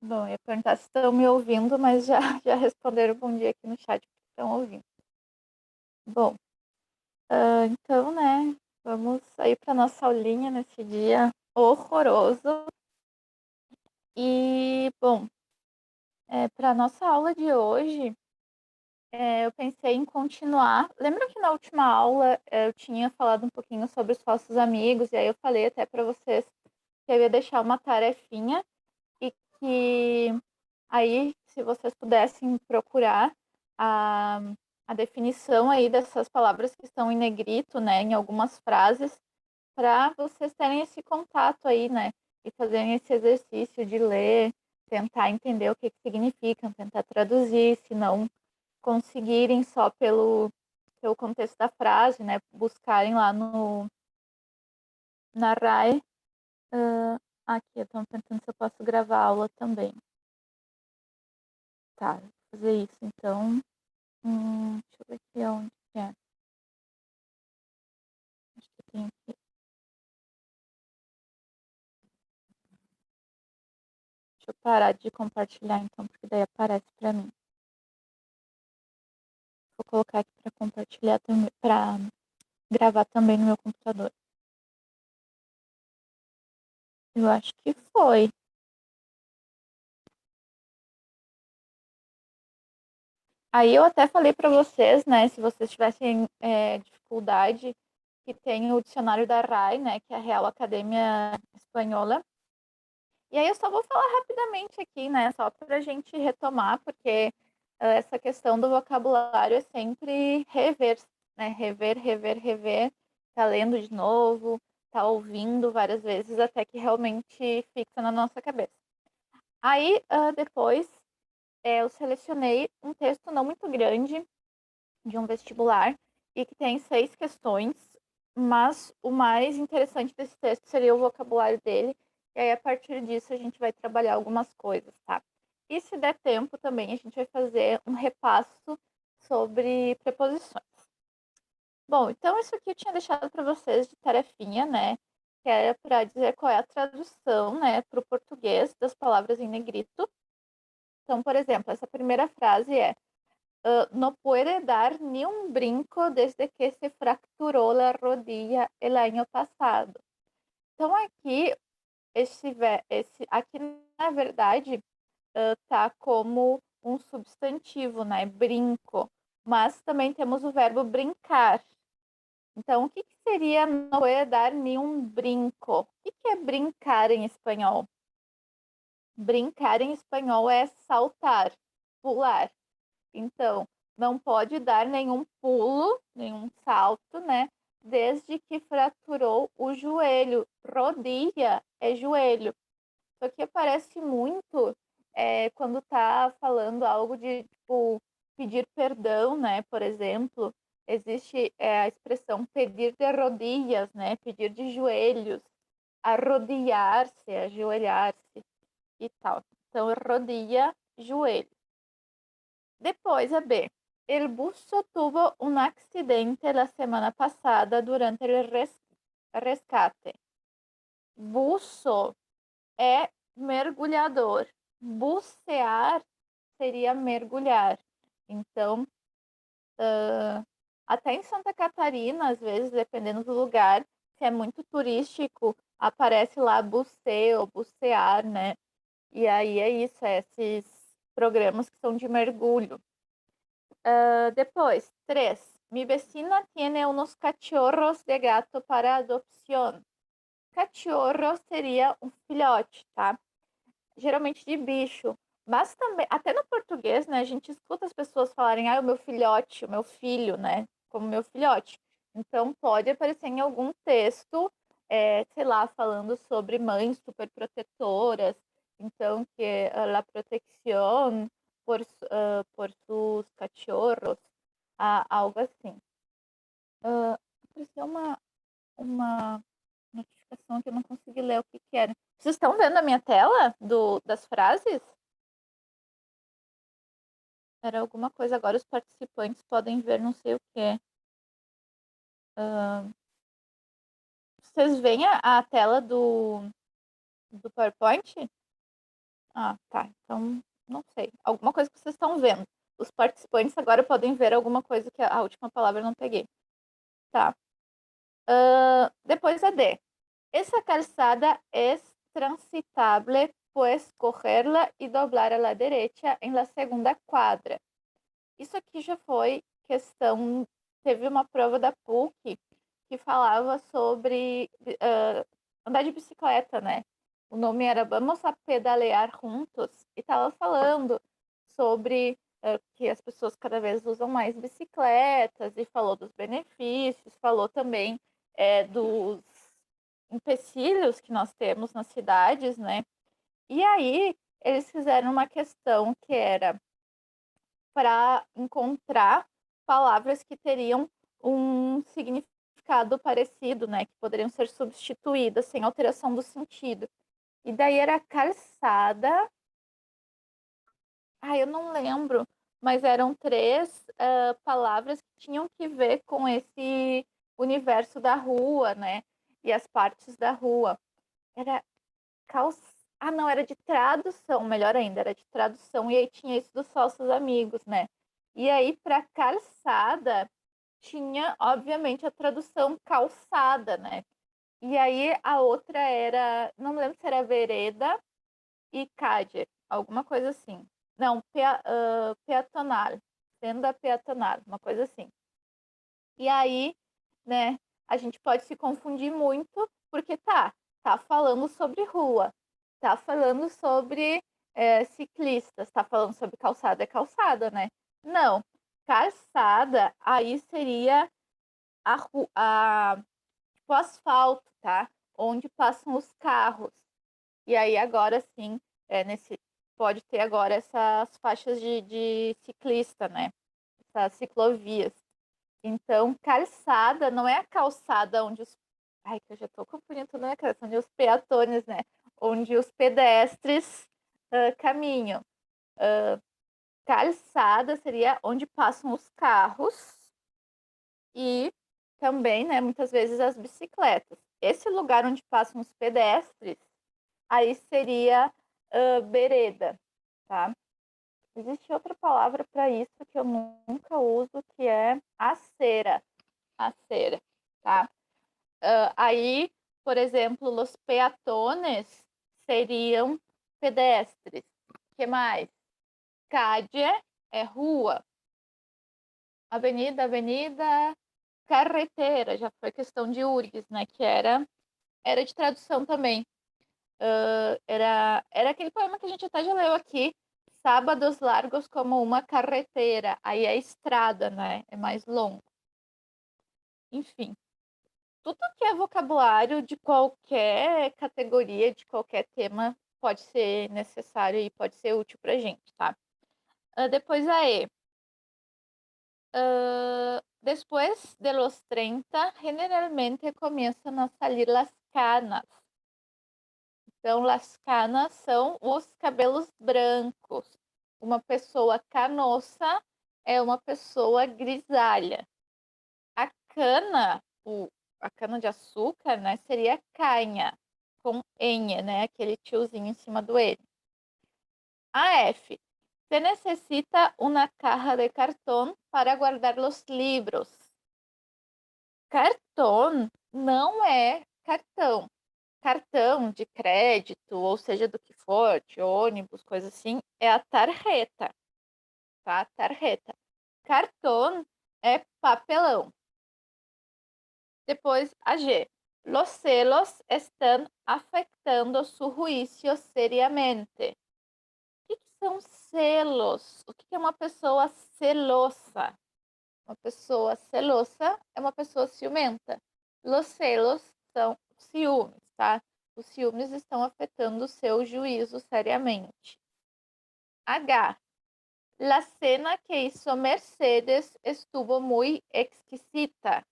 Bom, eu ia perguntar se estão me ouvindo, mas já, já responderam bom dia aqui no chat que estão ouvindo. Bom, então, né, vamos aí para nossa aulinha nesse dia horroroso. E, bom, para nossa aula de hoje, eu pensei em continuar. Lembra que na última aula eu tinha falado um pouquinho sobre os falsos amigos, e aí eu falei até para vocês que eu ia deixar uma tarefinha e que aí, se vocês pudessem procurar a, a definição aí dessas palavras que estão em negrito, né, em algumas frases, para vocês terem esse contato aí, né, e fazerem esse exercício de ler, tentar entender o que significam, tentar traduzir, se não conseguirem só pelo contexto da frase, né, buscarem lá na RAE. Aqui, eu estou pensando se eu posso gravar a aula também. Tá, vou fazer isso então. Deixa eu ver aqui onde que é. Acho que tem aqui. Deixa eu parar de compartilhar então, porque daí aparece para mim. Vou colocar aqui para compartilhar também, para gravar também no meu computador. Eu acho que foi. Aí eu até falei para vocês, né, se vocês tivessem dificuldade, que tem o dicionário da RAI, né, que é a Real Academia Espanhola. E aí eu só vou falar rapidamente aqui, né, só para a gente retomar, porque essa questão do vocabulário é sempre rever, né, rever, tá lendo de novo, tá ouvindo várias vezes até que realmente fixa na nossa cabeça. Aí depois eu selecionei um texto não muito grande de um vestibular e que tem 6 questões, mas o mais interessante desse texto seria o vocabulário dele, e aí a partir disso a gente vai trabalhar algumas coisas, tá? E se der tempo também, a gente vai fazer um repasso sobre preposições. Bom, então isso aqui eu tinha deixado para vocês de tarefinha, né? Que era para dizer qual é a tradução, né, para o português das palavras em negrito. Então, por exemplo, essa primeira frase é: no puede dar ni un brinco desde que se fracturó la rodilla el año pasado. Então, aqui, aqui na verdade, tá como um substantivo, né? Brinco. Mas também temos o verbo brincar. Então, o que, que seria no puede dar ni un brinco? O que, que é brincar em espanhol? Brincar em espanhol é saltar, pular. Então, não pode dar nenhum pulo, nenhum salto, né? Desde que fraturou o joelho. Rodilha é joelho. Isso aqui aparece muito quando tá falando algo de, tipo, pedir perdão, né? Por exemplo, existe a expressão pedir de rodilhas, né? Pedir de joelhos, arrodilhar-se, ajoelhar-se e tal. Então, rodilha, joelho. Depois, a B. El buzo tuvo un accidente la semana pasada durante el rescate. Buzo é mergulhador. Bucear seria mergulhar. Então, até em Santa Catarina, às vezes, dependendo do lugar, se é muito turístico, aparece lá buceo, bucear, né? E aí é isso, esses programas que são de mergulho. Depois, 3. Mi vecina tiene unos cachorros de gato para adopción. Cachorro seria um filhote, tá? Geralmente de bicho. Mas também, até no português, né, a gente escuta as pessoas falarem, o meu filhote, o meu filho, né, como meu filhote. Então, pode aparecer em algum texto, sei lá, falando sobre mães superprotetoras. Então, que a protección por sus cachorros, algo assim. Apareceu uma notificação que eu não consegui ler o que que era. Vocês estão vendo a minha tela das frases? Era alguma coisa. Agora os participantes podem ver não sei o que. Vocês veem a tela do PowerPoint? Ah, tá. Então, não sei. Alguma coisa que vocês estão vendo. Os participantes agora podem ver alguma coisa que a última palavra eu não peguei. Tá. Depois a D. Essa calçada é transitable, puedes cogerla e doblar a la derecha en la segunda quadra. Isso aqui já foi questão. Teve uma prova da PUC que falava sobre andar de bicicleta, né? O nome era Vamos a Pedalear Juntos, e estava falando sobre que as pessoas cada vez usam mais bicicletas, e falou dos benefícios, falou também dos empecilhos que nós temos nas cidades, né? E aí eles fizeram uma questão que era para encontrar palavras que teriam um significado parecido, né? Que poderiam ser substituídas sem alteração do sentido. E daí era calçada. Eu não lembro, mas eram três palavras que tinham que ver com esse universo da rua, né? E as partes da rua. Era não, era de tradução, melhor ainda, era de tradução, e aí tinha isso dos falsos amigos, né? E aí, para calçada, tinha, obviamente, a tradução calçada, né? E aí a outra era, não me lembro se era vereda e calle, alguma coisa assim. Não, peatonal, senda peatonal, uma coisa assim. E aí, né, a gente pode se confundir muito, porque tá falando sobre rua, tá falando sobre ciclistas, tá falando sobre calçada, é calçada, né? Não, calçada aí seria tipo, asfalto, tá? Onde passam os carros. E aí agora sim, pode ter agora essas faixas de ciclista, né? Essas ciclovias. Então, calçada não é a calçada onde os. Ai, que eu já estou confundindo tudo na cabeça, onde os peatones, né? Onde os pedestres caminham. Calçada seria onde passam os carros e também, né, muitas vezes as bicicletas. Esse lugar onde passam os pedestres, aí seria vereda, tá? Existe outra palavra para isso que eu nunca uso, que é acera. Acera, tá? Aí, por exemplo, os peatones seriam pedestres. O que mais? Calle é rua. Avenida, avenida, carretera, já foi questão de URGS, né? Que era de tradução também. Era aquele poema que a gente até já leu aqui, Sábados largos como uma carretera. Aí é estrada, né? É mais longo. Enfim, tudo que é vocabulário de qualquer categoria, de qualquer tema, pode ser necessário e pode ser útil para a gente, tá? Depois a E. Después de los 30, generalmente começam a salir las canas. Então, las canas são os cabelos brancos. Uma pessoa canosa é uma pessoa grisalha. A cana, a cana de açúcar, né, seria canha, com enha, né, aquele tiozinho em cima do N. A F. Se necessita uma caja de cartão para guardar os livros. Cartão não é cartão. Cartão de crédito, ou seja, do que for, de ônibus, coisa assim, é a tarjeta, tá? Tarjeta. Cartão é papelão. Depois, a G. Los celos están afectando su juicio seriamente. O que são celos? O que é uma pessoa celosa? Uma pessoa celosa é uma pessoa ciumenta. Los celos são ciúmes, tá? Os ciúmes estão afetando o seu juízo seriamente. H. La cena que hizo Mercedes estuvo muy exquisita.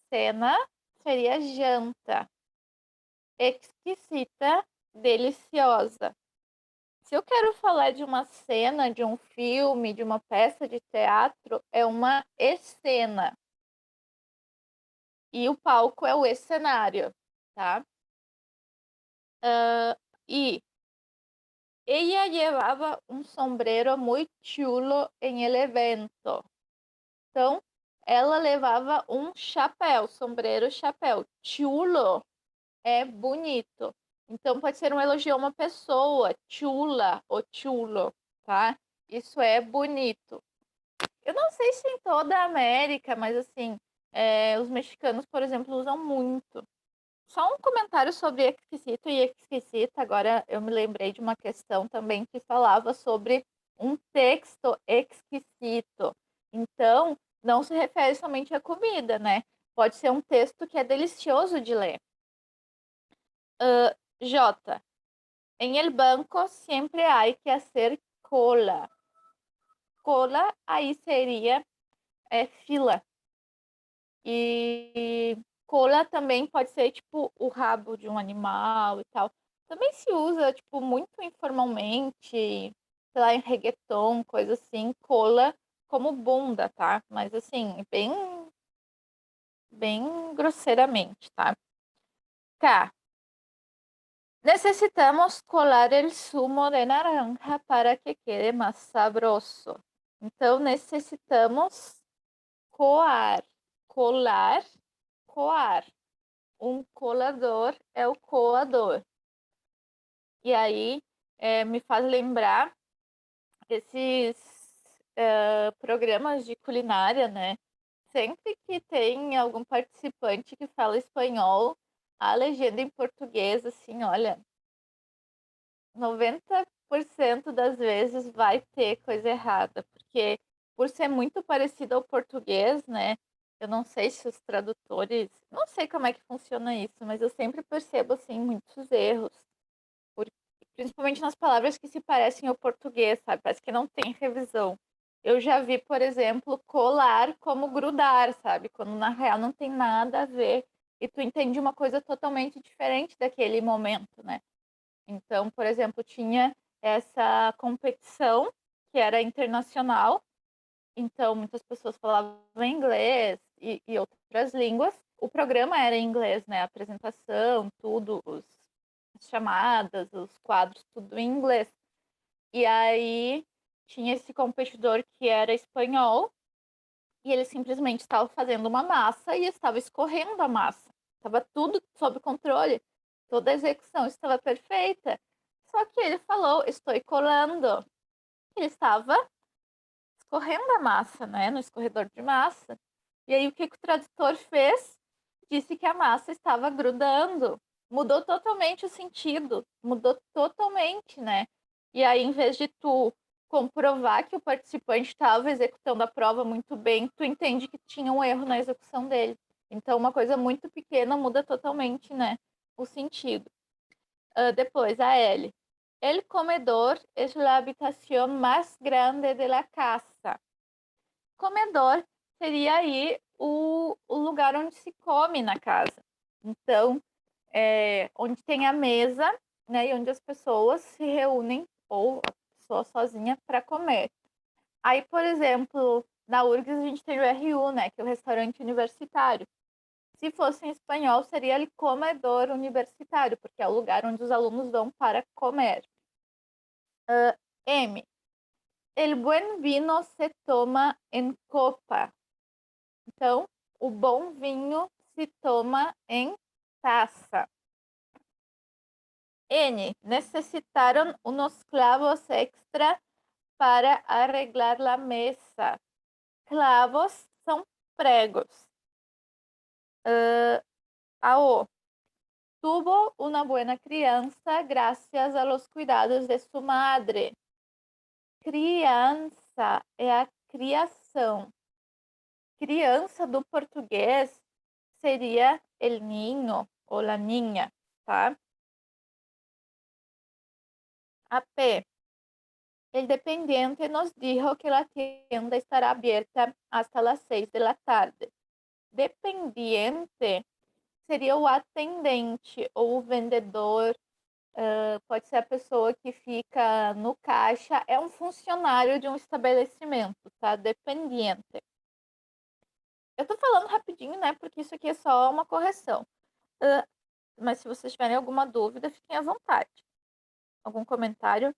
Cena seria janta. Exquisita, deliciosa. Se eu quero falar de uma cena, de um filme, de uma peça de teatro, é uma escena. E o palco é o escenário, tá? E Ella llevaba un sombrero muy chulo en el evento. Então, ela levava um chapéu, sombreiro, chapéu. Chulo é bonito. Então, pode ser um elogio a uma pessoa, chula ou chulo, tá? Isso é bonito. Eu não sei se em toda a América, mas assim, os mexicanos, por exemplo, usam muito. Só um comentário sobre exquisito e exquisita. Agora eu me lembrei de uma questão também que falava sobre um texto exquisito. Então, não se refere somente à comida, né? Pode ser um texto que é delicioso de ler. J. En el banco siempre hay que hacer cola. Cola aí seria fila. E cola também pode ser tipo o rabo de um animal e tal. Também se usa tipo muito informalmente, sei lá, em reggaeton, coisa assim, cola como bunda, tá? Mas assim, bem grosseiramente, tá? K. Necesitamos colar el zumo de naranja para que quede más sabroso. Então, necessitamos coar, colar, coar. Um colador é o coador. E aí me faz lembrar esses programas de culinária, né? Sempre que tem algum participante que fala espanhol, a legenda em português, assim, olha, 90% das vezes vai ter coisa errada, porque por ser muito parecido ao português, né? Eu não sei se os tradutores, não sei como é que funciona isso, mas eu sempre percebo assim muitos erros, principalmente nas palavras que se parecem ao português, sabe? Parece que não tem revisão. Eu já vi, por exemplo, colar como grudar, sabe? Quando na real não tem nada a ver e tu entende uma coisa totalmente diferente daquele momento, né? Então, por exemplo, tinha essa competição que era internacional, então muitas pessoas falavam inglês e outras línguas. O programa era em inglês, né? A apresentação, tudo, as chamadas, os quadros, tudo em inglês. E aí tinha esse competidor que era espanhol e ele simplesmente estava fazendo uma massa e estava escorrendo a massa. Estava tudo sob controle, toda a execução estava perfeita. Só que ele falou, estou colando. Ele estava escorrendo a massa, né, no escorredor de massa. E aí o que o tradutor fez? Disse que a massa estava grudando. Mudou totalmente o sentido, mudou totalmente, né? E aí, em vez de tu comprovar que o participante estava executando a prova muito bem, tu entende que tinha um erro na execução dele. Então, uma coisa muito pequena muda totalmente, né, o sentido. Depois, a L. El comedor es la habitación más grande de la casa. Comedor seria aí o lugar onde se come na casa. Então, onde tem a mesa, né, e onde as pessoas se reúnem, ou a pessoa sozinha, para comer. Aí, por exemplo, na URGS a gente tem o RU, né, que é o restaurante universitário. Se fosse em espanhol, seria el comedor universitário, porque é o lugar onde os alunos vão para comer. M. El buen vino se toma en copa. Então, o bom vinho se toma em taça. N. Necessitaram unos clavos extra para arreglar la mesa. Clavos são pregos. A O. Tuvo una buena crianza gracias a los cuidados de su madre. Criança é a criação. Criança do português seria el niño ou la niña, tá? A P. El dependiente nos dijo que la tienda estará abierta hasta las 6 de la tarde. Dependiente seria o atendente ou o vendedor, pode ser a pessoa que fica no caixa, é um funcionário de um estabelecimento, tá? Dependiente. Eu tô falando rapidinho, né? Porque isso aqui é só uma correção. Mas se vocês tiverem alguma dúvida, fiquem à vontade. Algum comentário?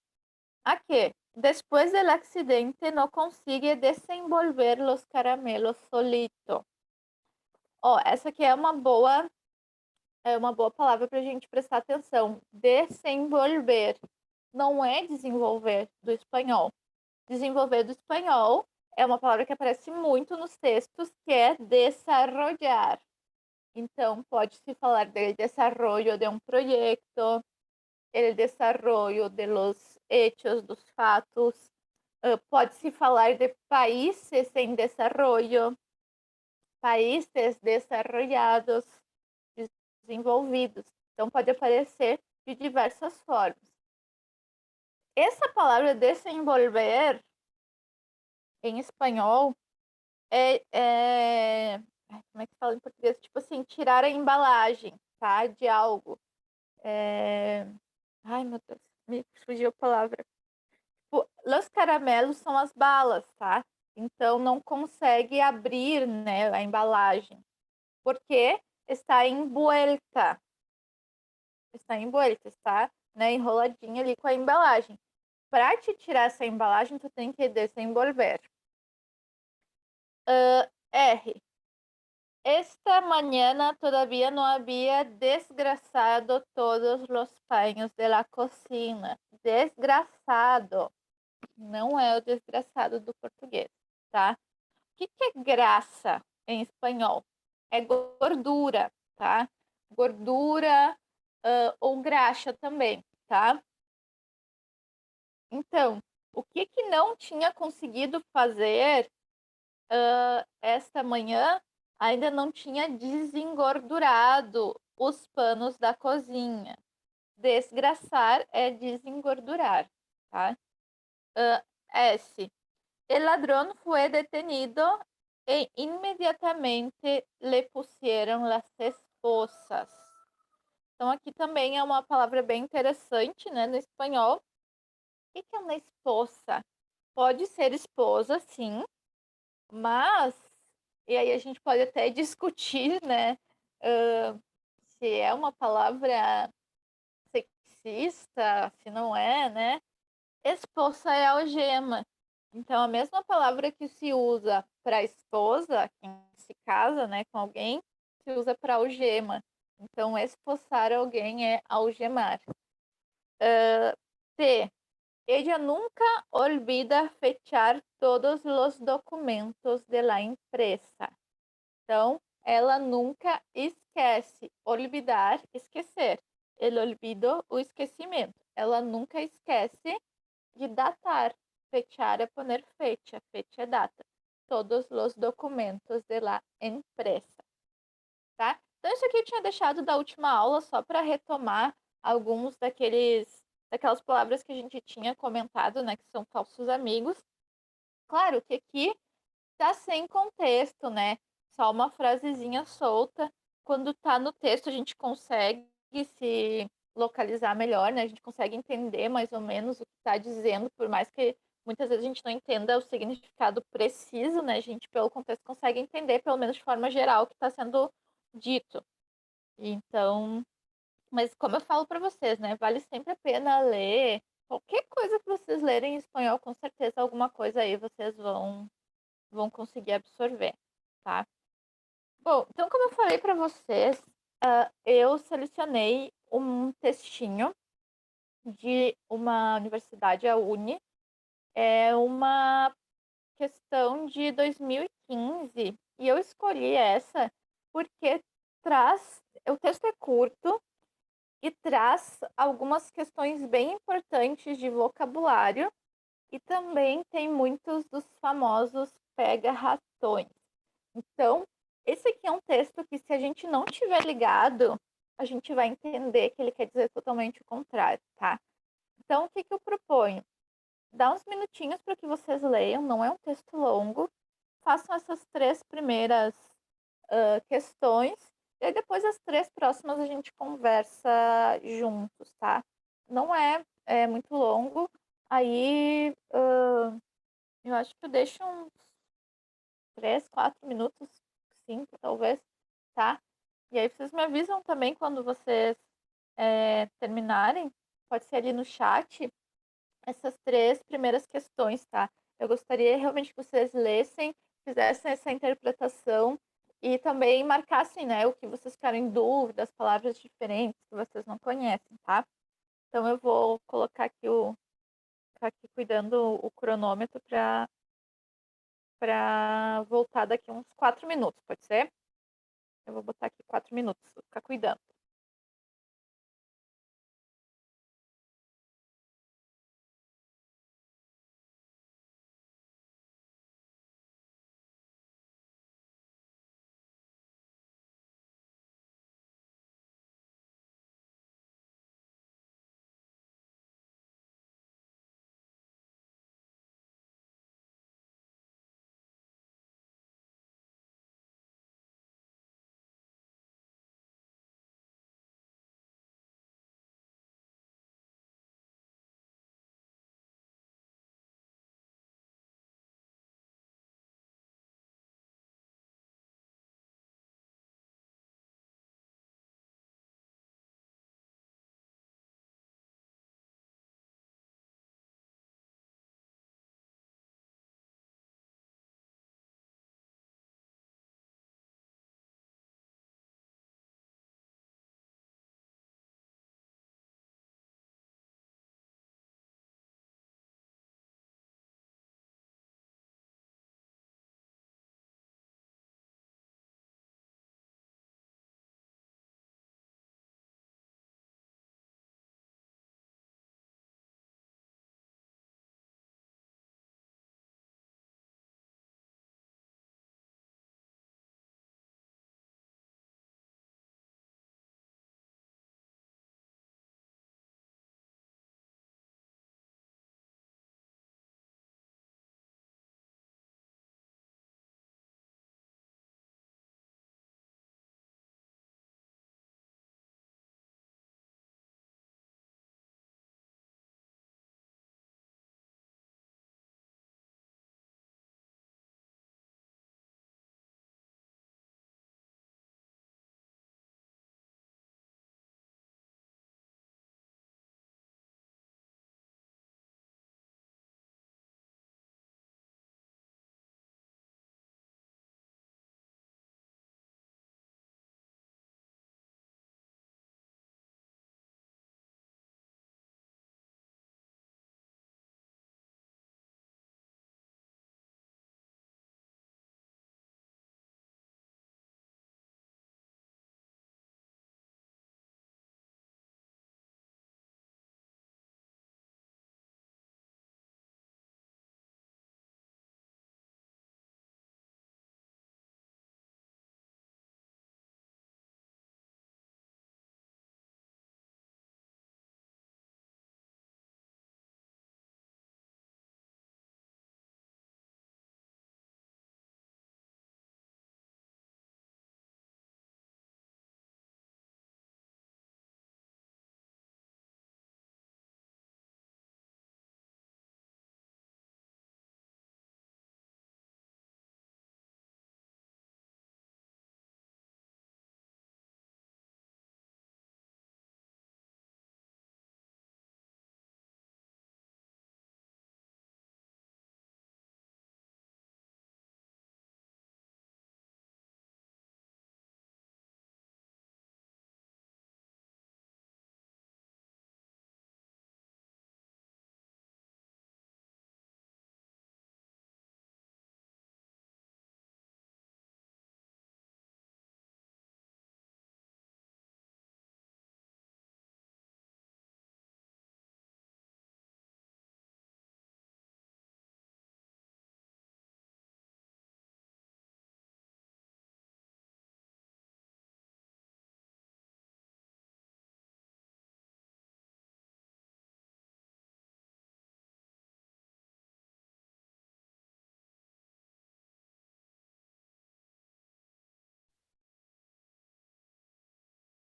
A que después del accidente no consigue desenvolver los caramelos solito. Ó, essa aqui é uma boa palavra para a gente prestar atenção. Desenvolver. Não é desenvolver do espanhol. Desenvolver do espanhol é uma palavra que aparece muito nos textos, que é desarrollar. Então, pode-se falar del desarrollo de um projeto, el desarrollo de los hechos, dos fatos. Pode-se falar de países em desarrollo, países desarrollados, desenvolvidos. Então, pode aparecer de diversas formas. Essa palavra desenvolver, em espanhol, como é que fala em português? Tipo assim, tirar a embalagem, tá? De algo. Ai, meu Deus, me fugiu a palavra. Tipo, los caramelos são as balas, tá? Então, não consegue abrir, né, a embalagem. Porque está envuelta. Está envuelta, está, né, enroladinha ali com a embalagem. Para te tirar essa embalagem, tu tem que desenvolver. R. Esta mañana todavía no había desgrasado todos los paños de la cocina. Desgraçado. Não é o desgraçado do português, tá? O que é graça em espanhol? É gordura, tá? Gordura ou graxa também, tá? Então, o que não tinha conseguido fazer esta manhã? Ainda não tinha desengordurado os panos da cozinha. Desgraçar é desengordurar, tá? S. El ladrón fue detenido e inmediatamente le pusieron las esposas. Então, aqui também é uma palavra bem interessante, né, no espanhol. O que é uma esposa? Pode ser esposa, sim, mas... E aí a gente pode até discutir, né, se é uma palavra sexista, se não é, né? Esposa é algema. Então, a mesma palavra que se usa para esposa, quem se casa, né, com alguém, se usa para algema. Então, esposar alguém é algemar. T. Ella nunca olvida fechar todos os documentos de la empresa. Então, ela nunca esquece. Olvidar, esquecer. El olvido, o esquecimento. Ela nunca esquece de datar. Fechar é poner fecha. Fecha é data. Todos os documentos de la empresa. Tá? Então, isso aqui eu tinha deixado da última aula só para retomar alguns daquelas palavras que a gente tinha comentado, né? Que são falsos amigos. Claro que aqui tá sem contexto, né? Só uma frasezinha solta. Quando tá no texto, a gente consegue se localizar melhor, né? A gente consegue entender mais ou menos o que tá dizendo, por mais que muitas vezes a gente não entenda o significado preciso, né? A gente, pelo contexto, consegue entender, pelo menos de forma geral, o que está sendo dito. Então, mas como eu falo para vocês, né? Vale sempre a pena ler. Qualquer coisa que vocês lerem em espanhol, com certeza alguma coisa aí vocês vão conseguir absorver, tá? Bom, então como eu falei para vocês, eu selecionei um textinho de uma universidade, a Uni. É uma questão de 2015 e eu escolhi essa porque o texto é curto e traz algumas questões bem importantes de vocabulário e também tem muitos dos famosos pega-ratões. Então, esse aqui é um texto que, se a gente não tiver ligado, a gente vai entender que ele quer dizer totalmente o contrário, tá? Então, o que eu proponho? Dá uns minutinhos para que vocês leiam, não é um texto longo. Façam essas 3 primeiras questões, e aí depois as 3 próximas a gente conversa juntos, tá? Não é muito longo, aí eu acho que eu deixo uns 3, 4 minutos, 5 talvez, tá? E aí vocês me avisam também quando vocês terminarem, pode ser ali no chat, essas 3 primeiras questões, tá. Eu gostaria realmente que vocês lessem, fizessem essa interpretação e também marcassem, né, o que vocês ficaram em dúvida, as palavras diferentes que vocês não conhecem, tá. Então eu vou colocar aqui ficar aqui cuidando o cronômetro para voltar daqui uns 4 minutos, pode ser? Eu vou botar aqui 4 minutos, vou ficar cuidando.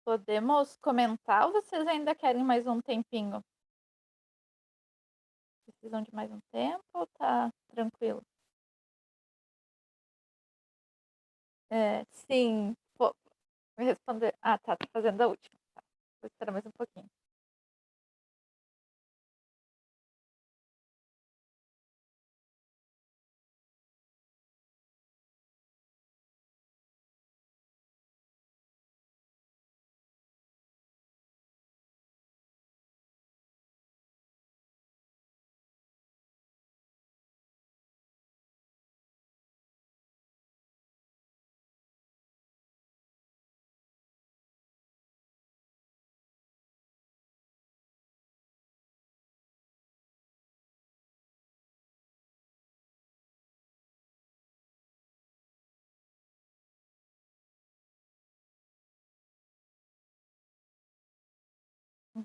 Podemos comentar ou vocês ainda querem mais um tempinho? Precisam de mais um tempo ou tá tranquilo? Sim. Me responder. Ah, tá fazendo a última. Tá, vou esperar mais um pouquinho.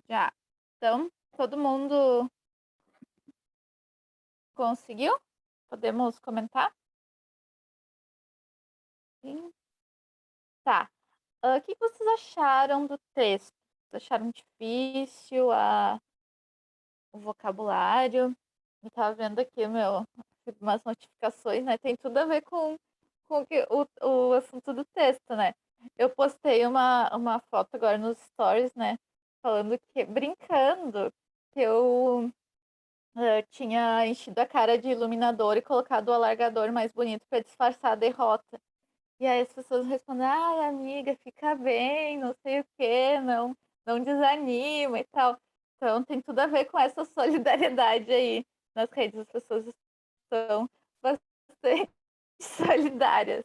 Já. Então, todo mundo conseguiu? Podemos comentar? Sim. Tá. O que vocês acharam do texto? Vocês acharam difícil o vocabulário? Eu tava vendo aqui, umas notificações, né? Tem tudo a ver com o assunto do texto, né? Eu postei uma foto agora nos stories, né? Falando que, brincando, que eu tinha enchido a cara de iluminador e colocado o alargador mais bonito para disfarçar a derrota. E aí as pessoas respondem, ai, amiga, fica bem, não sei o quê, não desanima e tal. Então tem tudo a ver com essa solidariedade aí nas redes. As pessoas estão bastante solidárias.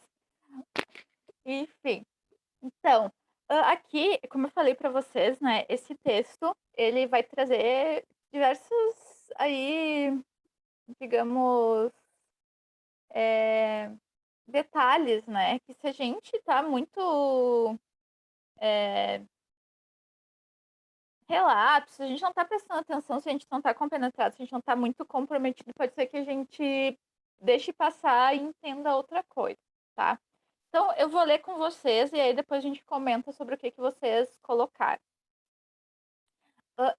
Enfim, então, aqui, como eu falei para vocês, né, esse texto, ele vai trazer diversos aí, digamos, detalhes, né, que se a gente tá muito relapso, se a gente não tá prestando atenção, se a gente não tá compenetrado, se a gente não tá muito comprometido, pode ser que a gente deixe passar e entenda outra coisa, tá? Então, eu vou ler com vocês e aí depois a gente comenta sobre o que vocês colocaram.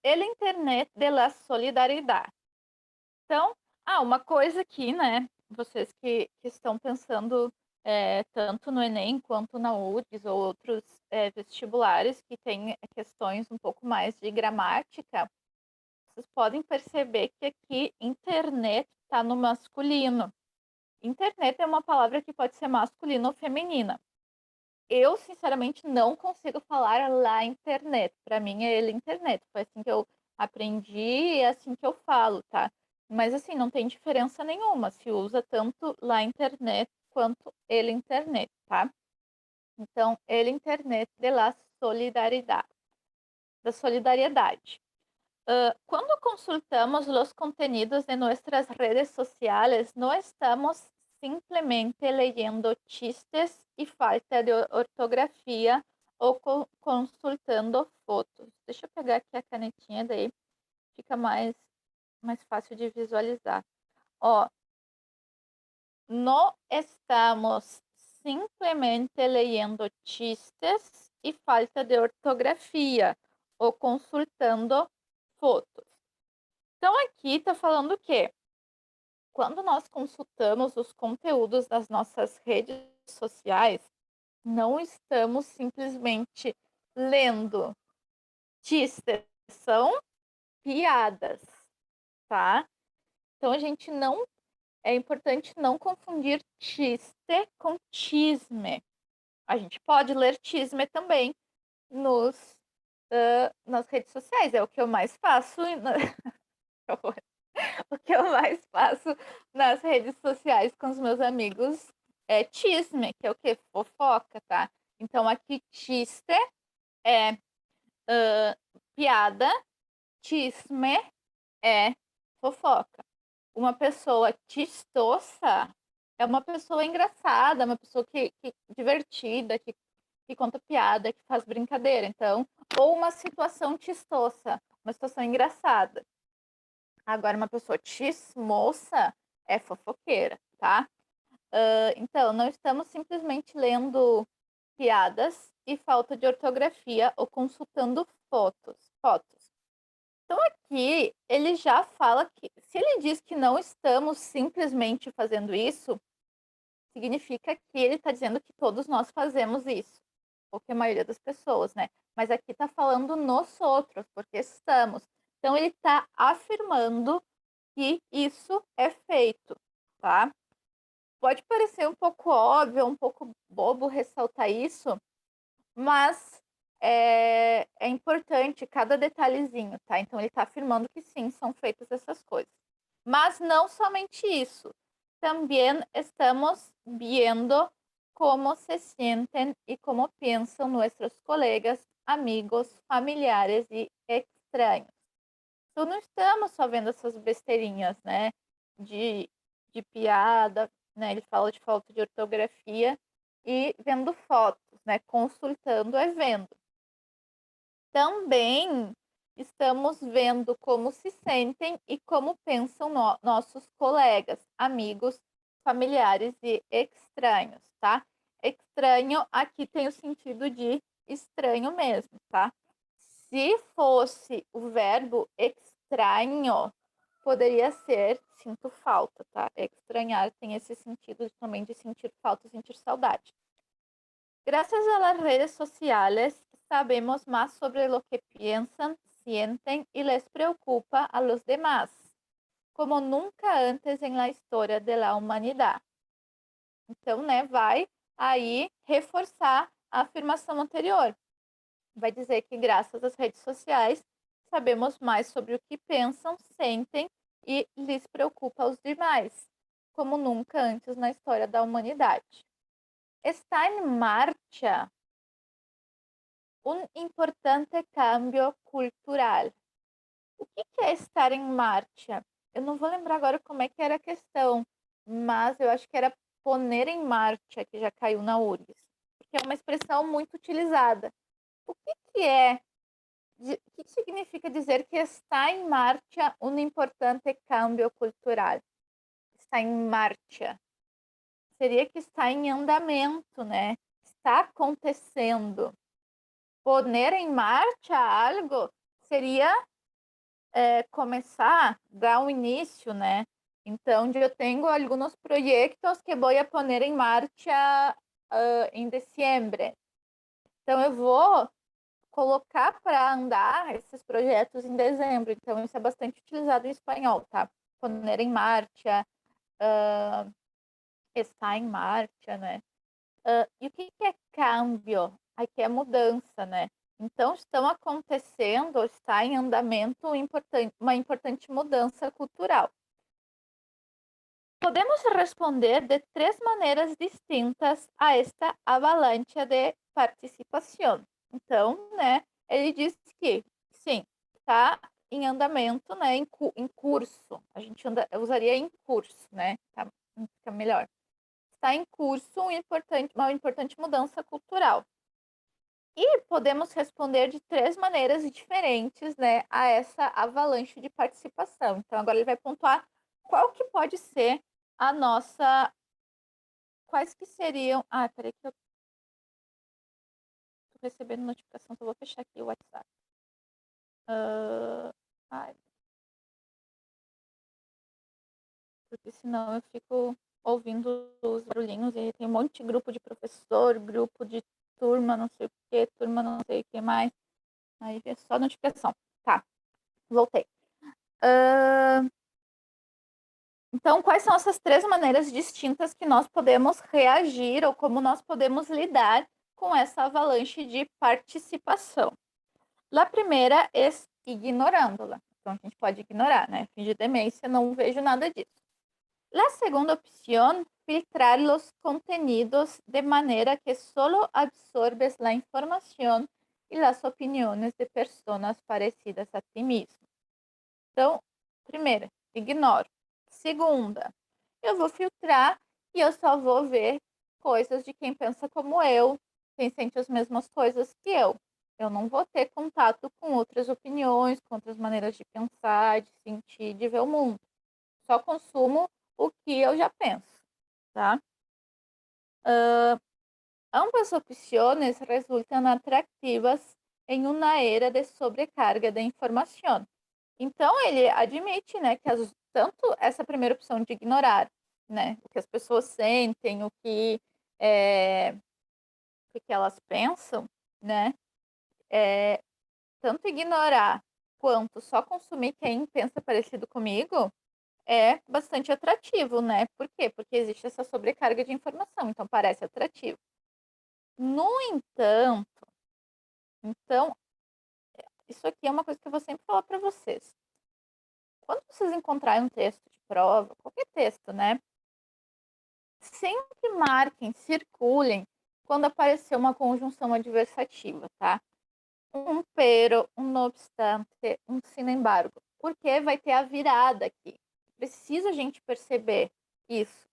El Internet de la Solidariedade. Então, uma coisa aqui, né? Vocês que estão pensando tanto no Enem quanto na URGS ou outros vestibulares que têm questões um pouco mais de gramática, vocês podem perceber que aqui internet está no masculino. Internet é uma palavra que pode ser masculina ou feminina. Eu, sinceramente, não consigo falar lá internet. Para mim é ele internet. Foi assim que eu aprendi e é assim que eu falo, tá? Mas assim, não tem diferença nenhuma. Se usa tanto lá internet quanto ele internet, tá? Então, ele internet de la solidariedade, da solidariedade. Cuando consultamos los contenidos de nuestras redes sociales, no estamos simplemente leyendo chistes y falta de ortografia ou consultando fotos. Deixa eu pegar aqui a canetinha, daí fica mais fácil de visualizar. Ó, no estamos simplesmente leyendo chistes e falta de ortografia ou consultando fotos. Então, aqui está falando o quê? Quando nós consultamos os conteúdos das nossas redes sociais, não estamos simplesmente lendo chistes, são piadas, tá? Então, a gente não. É importante não confundir chiste com chisme. A gente pode ler chisme também nas redes sociais, é o que eu mais faço. O que eu mais faço nas redes sociais com os meus amigos é chisme, que é o quê? Fofoca, tá? Então, aqui, chiste é piada, chisme é fofoca. Uma pessoa chistosa é uma pessoa engraçada, uma pessoa que divertida, que conta piada, que faz brincadeira. Então, ou uma situação chistosa, uma situação engraçada. Agora, uma pessoa chismosa é fofoqueira, tá? Então, não estamos simplesmente lendo piadas e falta de ortografia ou consultando fotos. Então, aqui ele já fala que, se ele diz que não estamos simplesmente fazendo isso, significa que ele está dizendo que todos nós fazemos isso, ou que a maioria das pessoas, né? Mas aqui está falando nós outros, porque estamos. Então, ele está afirmando que isso é feito, tá? Pode parecer um pouco óbvio, um pouco bobo ressaltar isso, mas é importante cada detalhezinho, tá? Então, ele está afirmando que sim, são feitas essas coisas. Mas não somente isso. Também estamos vendo como se sentem e como pensam nossos colegas, amigos, familiares e estranhos. Então, não estamos só vendo essas besteirinhas, né? De piada, né? Ele fala de falta de ortografia e vendo fotos, né? Consultando é vendo. Também estamos vendo como se sentem e como pensam nossos colegas, amigos, familiares e estranhos, tá? Estranho aqui tem o sentido de estranho mesmo, tá? Se fosse o verbo estranho, poderia ser sinto falta, tá? Estranhar tem esse sentido também de sentir falta, sentir saudade. Gracias a las redes sociales sabemos más sobre lo que piensan, sienten y les preocupa a los demás, como nunca antes en la história de la humanidade. Então, né, vai aí reforçar a afirmação anterior. Vai dizer que graças às redes sociais sabemos mais sobre o que pensam, sentem e lhes preocupa aos demais, como nunca antes na história da humanidade. Está em marcha um importante cambio cultural. O que é estar em marcha? Eu não vou lembrar agora como é que era a questão, mas eu acho que era poner em marcha, que já caiu na URGS, porque é uma expressão muito utilizada. O que é? O que significa dizer que está em marcha um importante cambio cultural? Está em marcha. Seria que está em andamento, né? Está acontecendo. Poner em marcha algo seria começar, dar um início, né? Então, eu tenho alguns projetos que vou a poner em marcha em dezembro. Então, eu vou colocar para andar esses projetos em dezembro. Então, isso é bastante utilizado em espanhol, tá? Poner em marcha, está em marcha, né? E o que é câmbio? Aqui é mudança, né? Então, estão acontecendo, está em andamento uma importante mudança cultural. Podemos responder de 3 maneiras distintas a esta avalanche de participação. Então, né, ele diz que, sim, está em andamento, né, em curso. A gente usaria em curso, né, tá, fica melhor. Está em curso uma importante mudança cultural. E podemos responder de 3 maneiras diferentes, né, a essa avalanche de participação. Então, agora ele vai pontuar qual que pode ser a nossa. Quais que seriam. Ah, peraí, que eu tô recebendo notificação, então eu vou fechar aqui o WhatsApp. Ai, porque senão eu fico ouvindo os barulhinhos e tem um monte de grupo de professor, grupo de turma, não sei o que, turma não sei o que mais. Aí é só notificação. Tá, voltei. Então, quais são essas 3 maneiras distintas que nós podemos reagir ou como nós podemos lidar com essa avalanche de participação? A primeira é ignorando-la. Então, a gente pode ignorar, né? Fingir demência, não vejo nada disso. A segunda opção, filtrar os conteúdos de maneira que solo absorbes a informação e as opiniões de pessoas parecidas a ti mesmo. Então, primeira, ignoro. Segunda, eu vou filtrar e eu só vou ver coisas de quem pensa como eu, quem sente as mesmas coisas que eu. Eu não vou ter contato com outras opiniões, com outras maneiras de pensar, de sentir, de ver o mundo. Só consumo o que eu já penso, tá? Ambas opções resultam atrativas em uma era de sobrecarga de informação. Então, ele admite, né, que tanto essa primeira opção de ignorar, né, o que as pessoas sentem, o que elas pensam, né, tanto ignorar quanto só consumir quem pensa parecido comigo é bastante atrativo, né? Por quê? Porque existe essa sobrecarga de informação, então parece atrativo. No entanto, então, isso aqui é uma coisa que eu vou sempre falar para vocês. Quando vocês encontrarem um texto de prova, qualquer texto, né? Sempre marquem, circulem quando aparecer uma conjunção adversativa, tá? Um pero, um no obstante, um sin embargo. Porque vai ter a virada aqui. Precisa a gente perceber isso.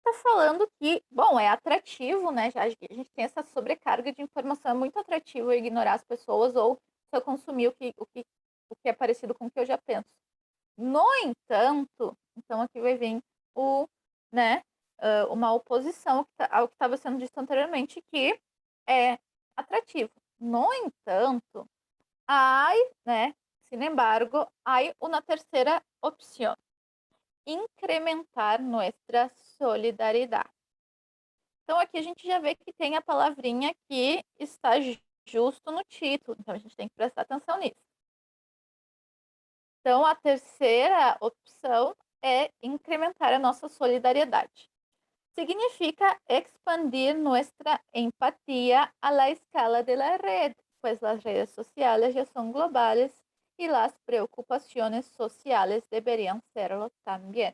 Tá falando que, bom, é atrativo, né? A gente tem essa sobrecarga de informação, é muito atrativo ignorar as pessoas ou se eu consumir o que é parecido com o que eu já penso. No entanto, então aqui vai vir né, uma oposição ao que estava sendo dito anteriormente, que é atrativo. No entanto, hay, né, sin embargo, hay una tercera opción: incrementar nuestra solidariedade. Então, aqui a gente já vê que tem a palavrinha que está justo no título, então a gente tem que prestar atenção nisso. Então, a terceira opção é incrementar a nossa solidariedade. Significa expandir nuestra empatía a la escala de la red, pues las redes sociales ya son globales y las preocupaciones sociales deberían serlo también.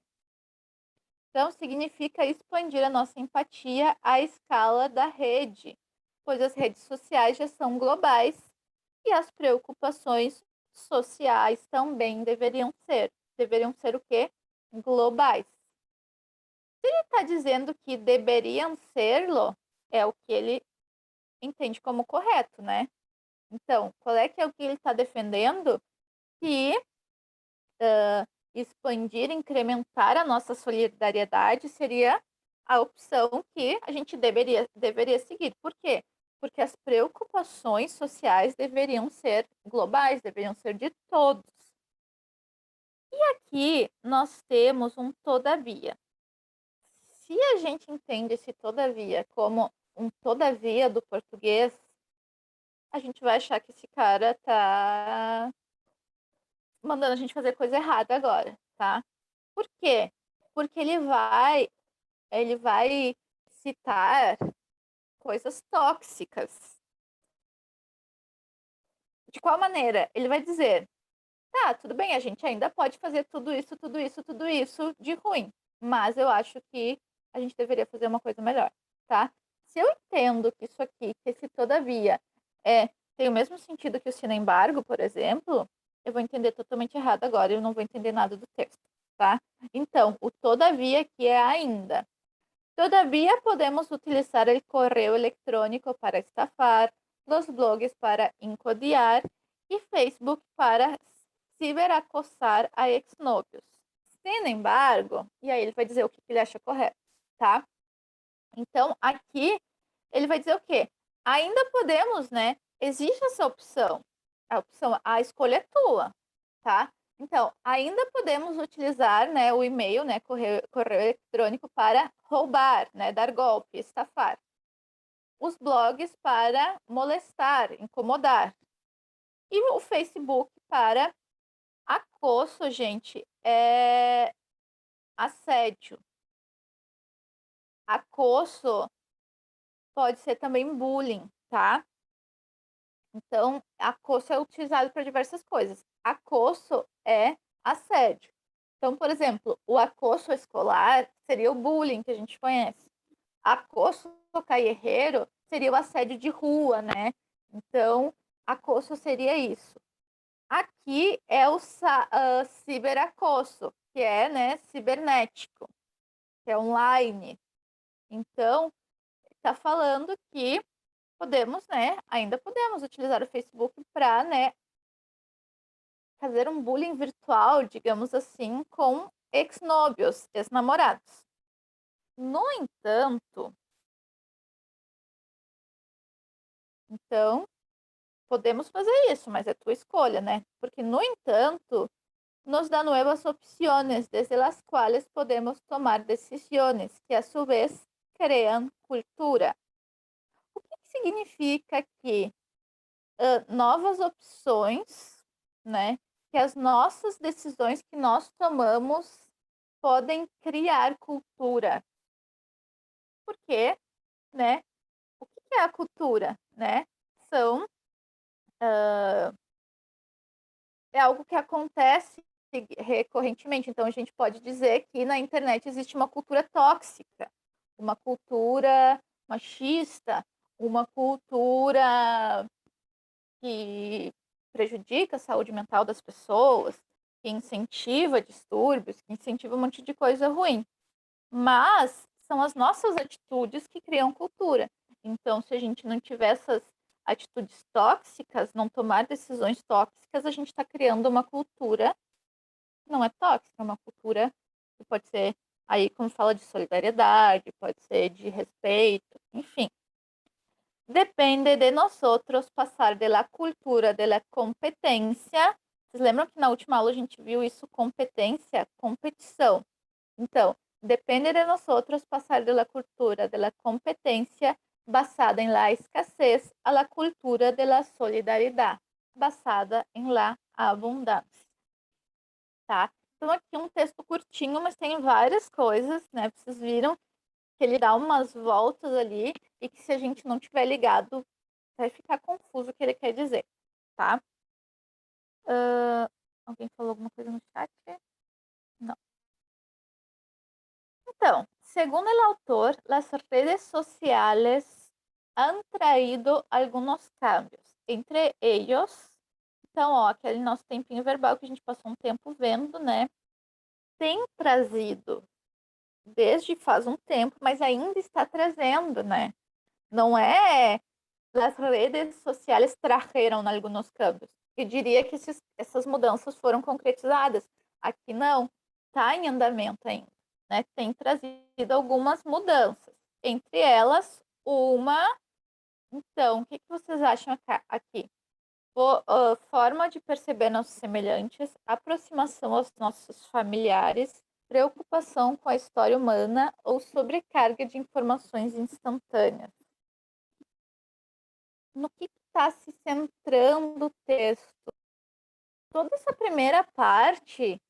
Então, significa expandir a nossa empatia à escala da rede, pois as redes sociais já são globais e as preocupações sociais também deveriam ser. Deveriam ser o quê? Globais. Se ele está dizendo que deveriam serlo, é o que ele entende como correto, né? Então, qual é que é o que ele está defendendo? Que expandir, incrementar a nossa solidariedade seria a opção que a gente deveria seguir. Por quê? Porque as preocupações sociais deveriam ser globais, deveriam ser de todos. E aqui nós temos um todavia. Se a gente entende esse todavia como um todavia do português, a gente vai achar que esse cara tá mandando a gente fazer coisa errada agora, tá? Por quê? Porque ele vai citar coisas tóxicas. De qual maneira? Ele vai dizer: tá, tudo bem, a gente ainda pode fazer tudo isso, tudo isso, tudo isso de ruim, mas eu acho que a gente deveria fazer uma coisa melhor, tá? Se eu entendo que isso aqui, que esse todavia tem o mesmo sentido que o sin embargo, por exemplo, eu vou entender totalmente errado agora, eu não vou entender nada do texto, tá? Então, o todavia aqui é ainda. Todavía podemos utilizar el correo electrónico para estafar, los blogs para encodiar y Facebook para ciberacosar a exnovios. Sin embargo, e aí ele vai dizer o que ele acha correto, tá? Então, aqui ele vai dizer o quê? Ainda podemos, né? Existe essa opção. A escolha é tua, tá? Então, ainda podemos utilizar, né, o e-mail, né, correio eletrônico para roubar, né, dar golpe, estafar. Os blogs para molestar, incomodar. E o Facebook para acosso, gente, é assédio. Acosso pode ser também bullying, tá? Então, acosso é utilizado para diversas coisas. Acosso é assédio. Então, por exemplo, o acosso escolar seria o bullying que a gente conhece. Acosso callejeiro seria o assédio de rua, né? Então, acosso seria isso. Aqui é o ciberacosso, que é, né, cibernético, que é online. Então, está falando que podemos, né, ainda podemos utilizar o Facebook para, né, fazer um bullying virtual, digamos assim, com ex-novios, ex-namorados. No entanto, então, podemos fazer isso, mas é tua escolha, né? Porque, no entanto, nos dá novas opções, desde as quais podemos tomar decisões que, a sua vez, criam cultura. O que significa que novas opções, né? Que as nossas decisões que nós tomamos podem criar cultura. Porque, né? O que é a cultura, né? É algo que acontece recorrentemente. Então, a gente pode dizer que na internet existe uma cultura tóxica, uma cultura machista, uma cultura que prejudica a saúde mental das pessoas, que incentiva distúrbios, que incentiva um monte de coisa ruim. Mas são as nossas atitudes que criam cultura. Então, se a gente não tiver atitudes tóxicas, não tomar decisões tóxicas, a gente está criando uma cultura que não é tóxica, é uma cultura que pode ser, aí como fala de solidariedade, pode ser de respeito, enfim. Depende de nosotros passar de la cultura de la competência. Vocês lembram que na última aula a gente viu isso, competência, competição. Então, depende de nosotros passar de la cultura de la competência basada em la escassez a la cultura de la solidaridad, basada em la abundância. Tá? Então, aqui um texto curtinho, mas tem várias coisas, né? Vocês viram que ele dá umas voltas ali e que se a gente não tiver ligado, vai ficar confuso o que ele quer dizer, tá? Alguém falou alguma coisa no chat? Não. Então, segundo o autor, as redes sociais han traído alguns cambios. Entre eles, então, ó, aquele nosso tempinho verbal que a gente passou um tempo vendo, né? Tem trazido desde faz um tempo, mas ainda está trazendo, né? Não é as redes sociais trajeron alguns cambios. Eu diria que essas mudanças foram concretizadas. Aqui não, está em andamento ainda. Né? Tem trazido algumas mudanças. Entre elas, uma. Então, o que vocês acham aqui? Forma de perceber nossos semelhantes, aproximação aos nossos familiares, preocupação com a história humana ou sobrecarga de informações instantâneas. No que está se centrando o texto? Toda essa primeira parte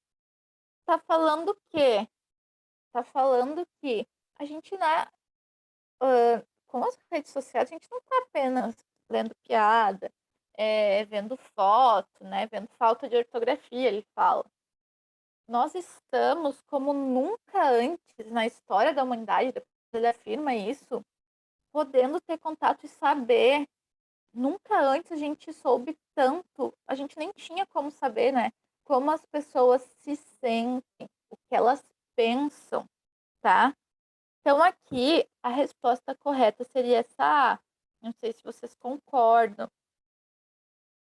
está falando o quê? Está falando que a gente, né, com as redes sociais, a gente não está apenas lendo piada, vendo foto, né, vendo falta de ortografia, ele fala. Nós estamos, como nunca antes na história da humanidade, depois ele afirma isso, podendo ter contato e saber. Nunca antes a gente soube tanto, a gente nem tinha como saber, né? Como as pessoas se sentem, o que elas pensam, tá? Então aqui a resposta correta seria essa A. Não sei se vocês concordam.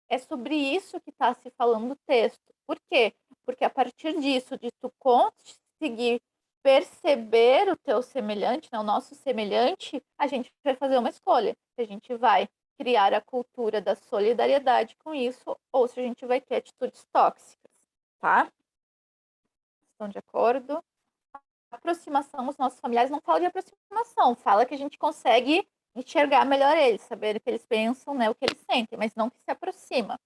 É sobre isso que está se falando o texto. Por quê? Porque a partir disso, de tu conseguir perceber o teu semelhante, né, o nosso semelhante, a gente vai fazer uma escolha. Se a gente vai criar a cultura da solidariedade com isso, ou se a gente vai ter atitudes tóxicas, tá? Estão de acordo? Aproximação, os nossos familiares não fala de aproximação, fala que a gente consegue enxergar melhor eles, saber o que eles pensam, né, o que eles sentem, mas não que se aproxima.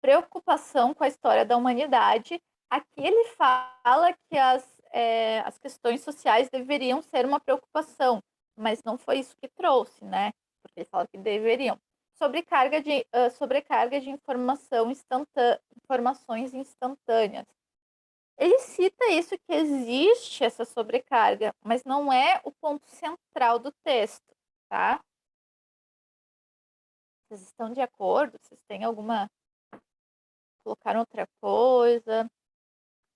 Preocupação com a história da humanidade. Aqui ele fala que as questões sociais deveriam ser uma preocupação, mas não foi isso que trouxe, né? Porque ele fala que deveriam. Sobrecarga de informações instantâneas. Ele cita isso, que existe essa sobrecarga, mas não é o ponto central do texto, tá? Vocês estão de acordo? Vocês têm alguma... Colocaram outra coisa?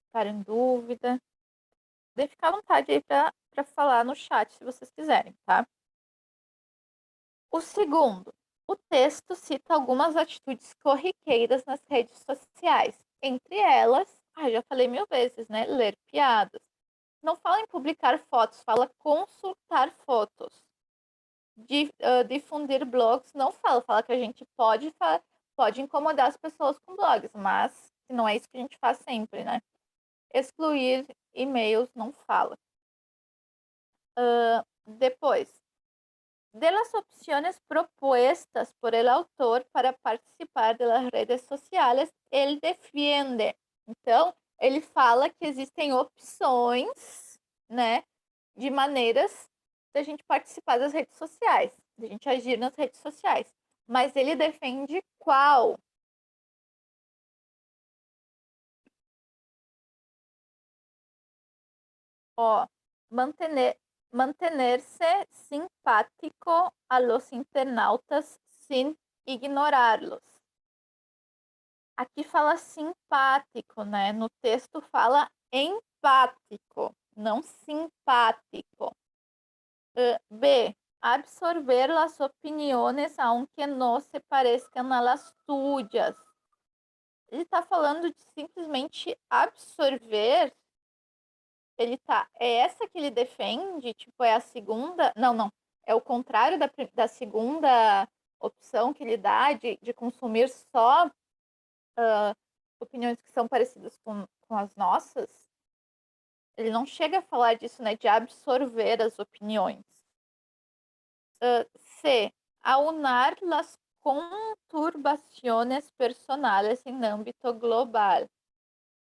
Ficaram em dúvida? Podem ficar à vontade aí para falar no chat, se vocês quiserem, tá? O segundo, o texto cita algumas atitudes corriqueiras nas redes sociais. Entre elas, já falei 1000 vezes, né? Ler piadas. Não fala em publicar fotos, fala consultar fotos. Difundir blogs, não fala que a gente pode incomodar as pessoas com blogs, mas não é isso que a gente faz sempre, né? Excluir e-mails, não fala. Depois, de las opciones propuestas por el autor para participar de las redes sociales, ele defiende. Então, ele fala que existem opções, né, de maneiras da gente participar das redes sociais, da gente agir nas redes sociais. Mas ele defende qual? Ó, mantenerse simpático a los internautas sin ignorarlos. Aqui fala simpático, né? No texto fala empático, não simpático. B. absorver las opiniones aunque no se parezcan a las tuyas. Ele tá falando de simplesmente absorver. É essa que ele defende, tipo, é a segunda. Não. É o contrário da segunda opção que ele dá de consumir só opiniões que são parecidas com as nossas. Ele não chega a falar disso, né? De absorver as opiniões. C. Aunar las conturbaciones personales em âmbito global.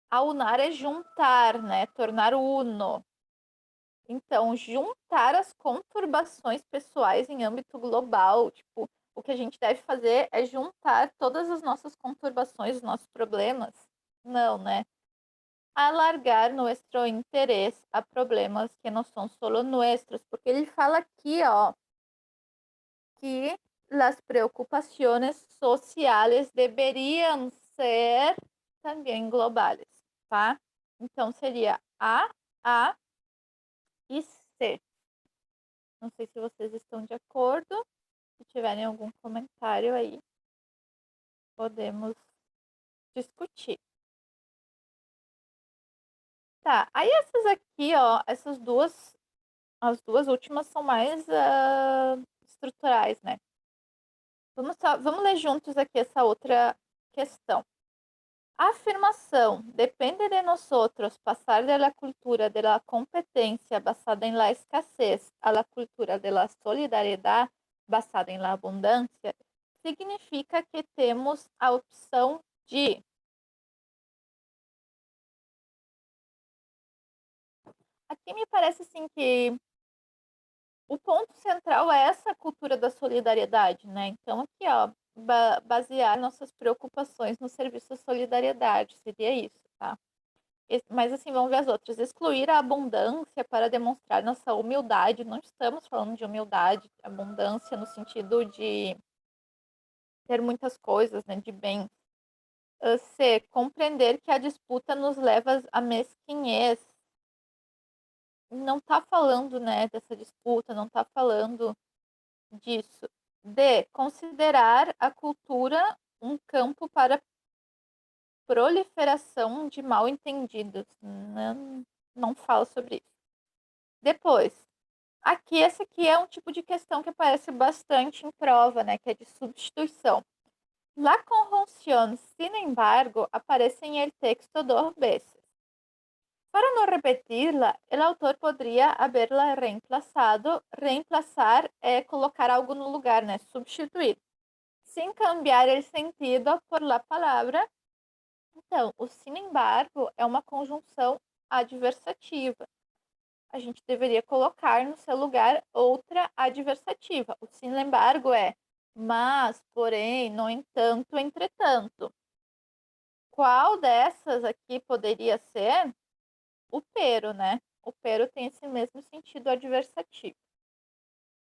Aunar é juntar, né? Tornar uno. Então, juntar as conturbações pessoais em âmbito global, tipo, o que a gente deve fazer é juntar todas as nossas conturbações, os nossos problemas. Não, né? Alargar nuestro interés a problemas que não são solo nuestros, porque ele fala aqui, ó, que las preocupaciones sociales deberían ser também globais, tá? Então seria A e C. Não sei se vocês estão de acordo. Se tiverem algum comentário aí, podemos discutir. Tá, aí essas aqui, ó, as duas últimas são mais estruturais, né? Vamos ler juntos aqui essa outra questão. A afirmação depende de nosotros passar de la cultura de la competencia basada en la escasez a la cultura de la solidariedad basada en la abundancia significa que temos a opção de. Aqui me parece assim que o ponto central é essa cultura da solidariedade, né? Então aqui, ó, basear nossas preocupações no serviço à solidariedade, seria isso, tá? Mas assim, vamos ver as outras. Excluir a abundância para demonstrar nossa humildade. Não estamos falando de humildade, abundância no sentido de ter muitas coisas, né, de bens. C. Compreender que a disputa nos leva à mesquinhez. Não está falando, né, dessa disputa, não está falando disso. D. Considerar a cultura um campo para proliferação de mal-entendidos. Não fala sobre isso. Depois, esse aqui é um tipo de questão que aparece bastante em prova, né, que é de substituição. La conjunción, sin embargo, aparece en el texto 2 veces. Para no repetirla, el autor podría haberla reemplazado. Reemplazar é colocar algo no lugar, né? Substituir. Sem cambiar el sentido por la palavra. Então, o sin embargo é uma conjunção adversativa. A gente deveria colocar no seu lugar outra adversativa. O sin embargo é mas, porém, no entanto, entretanto. Qual dessas aqui poderia ser? O pero, né? O pero tem esse mesmo sentido adversativo.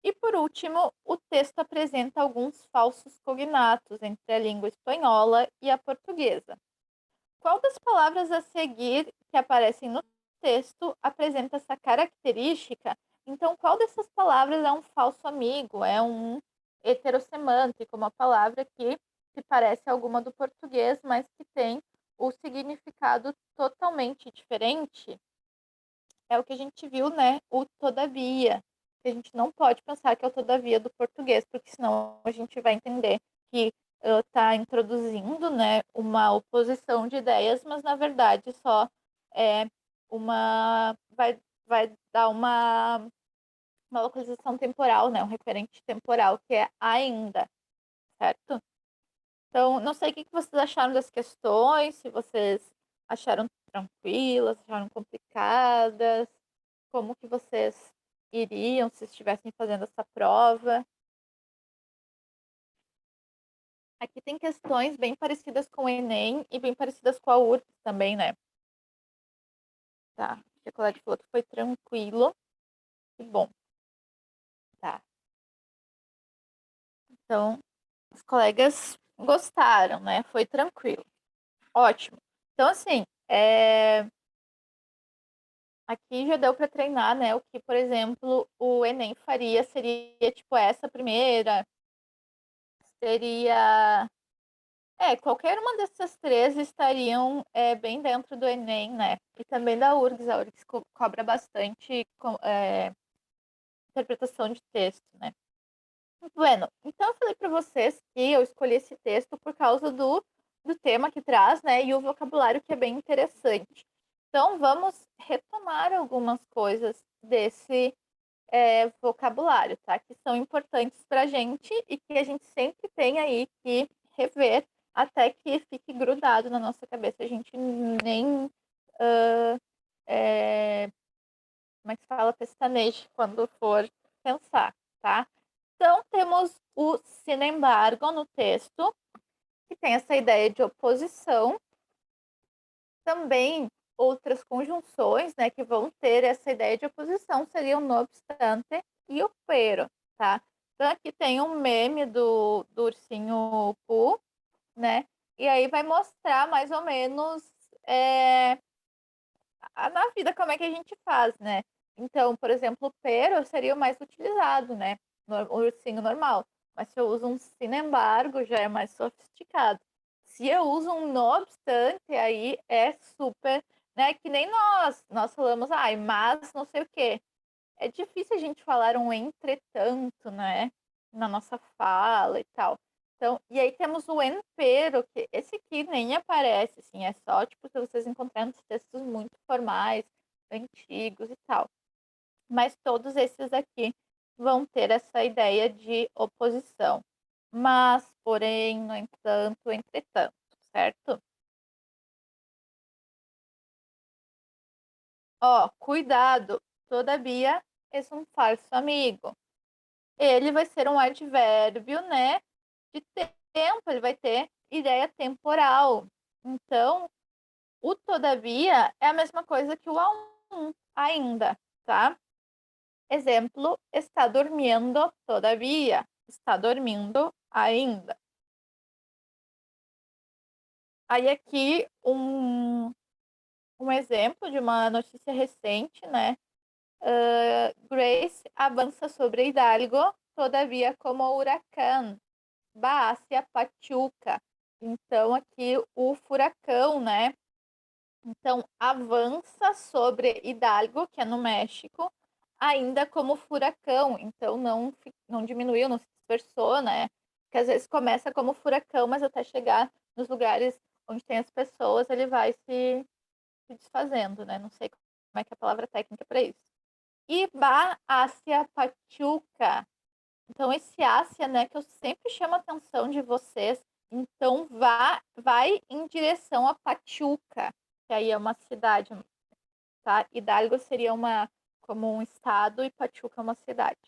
E por último, o texto apresenta alguns falsos cognatos entre a língua espanhola e a portuguesa. Qual das palavras a seguir que aparecem no texto apresenta essa característica? Então, qual dessas palavras é um falso amigo? É um heterossemântico, uma palavra que se parece a alguma do português, mas que tem o significado totalmente diferente? É o que a gente viu, né? O todavia. A gente não pode pensar que é o todavia do português, porque senão a gente vai entender que está introduzindo, né, uma oposição de ideias, mas na verdade só é vai dar uma localização temporal, né, um referente temporal que é ainda, certo? Então, não sei o que vocês acharam das questões, se vocês acharam tranquilas, acharam complicadas, como que vocês iriam se estivessem fazendo essa prova. Aqui tem questões bem parecidas com o Enem e bem parecidas com a URGS também, né? Tá, a colega falou que foi tranquilo. Que bom. Tá. Então, os colegas gostaram, né? Foi tranquilo. Ótimo. Então, assim, aqui já deu para treinar, né, o que, por exemplo, o Enem faria seria, tipo, essa primeira, seria qualquer uma dessas 3 estariam, bem dentro do Enem, né, e também da URGS. A URGS cobra bastante interpretação de texto, né. Bueno, então eu falei para vocês que eu escolhi esse texto por causa do tema que traz, né, e o vocabulário que é bem interessante. Então vamos retomar algumas coisas desse, vocabulário, tá, que são importantes para a gente e que a gente sempre tem aí que rever até que fique grudado na nossa cabeça, a gente nem, hã, como é que se fala? Pestaneje quando for pensar, tá. Então temos o sin embargo no texto, que tem essa ideia de oposição. Também outras conjunções, né, que vão ter essa ideia de oposição seriam no obstante e o pero, tá. Então aqui tem um meme do ursinho Pooh, né, e aí vai mostrar mais ou menos, eh, na vida como é que a gente faz, né. Então, por exemplo, o pero seria o mais utilizado, né, o ursinho normal, mas se eu uso um sin embargo, já é mais sofisticado. Se eu uso um no obstante, aí é super, né, que nem nós falamos: "Ai, mas não sei o quê". É difícil a gente falar um entretanto, né, na nossa fala e tal. Então e aí temos o empero, que esse aqui nem aparece, assim, é só, tipo, se vocês encontrarem nos textos muito formais, antigos e tal. Mas todos esses aqui vão ter essa ideia de oposição. Mas, porém, no entanto, entretanto, certo? Ó, cuidado, todavia és um falso amigo. Ele vai ser um advérbio, né, de tempo, ele vai ter ideia temporal. Então, o todavia é a mesma coisa que o aún, ainda, tá? Exemplo, está dormindo todavia, está dormindo ainda. Aí aqui um exemplo de uma notícia recente, né? Grace avança sobre Hidalgo, todavia como huracán. Bacia Pachuca. Então, aqui o furacão, né? Então, avança sobre Hidalgo, que é no México, ainda como furacão. Então, não diminuiu, não se dispersou, né? Porque às vezes começa como furacão, mas até chegar nos lugares onde tem as pessoas, ele vai se desfazendo, né? Não sei como é que é a palavra técnica para isso. Iba Ásia Pachuca. Então esse Ásia, né, que eu sempre chamo a atenção de vocês, então vai em direção a Pachuca, que aí é uma cidade, tá? Hidalgo seria como um estado e Pachuca uma cidade.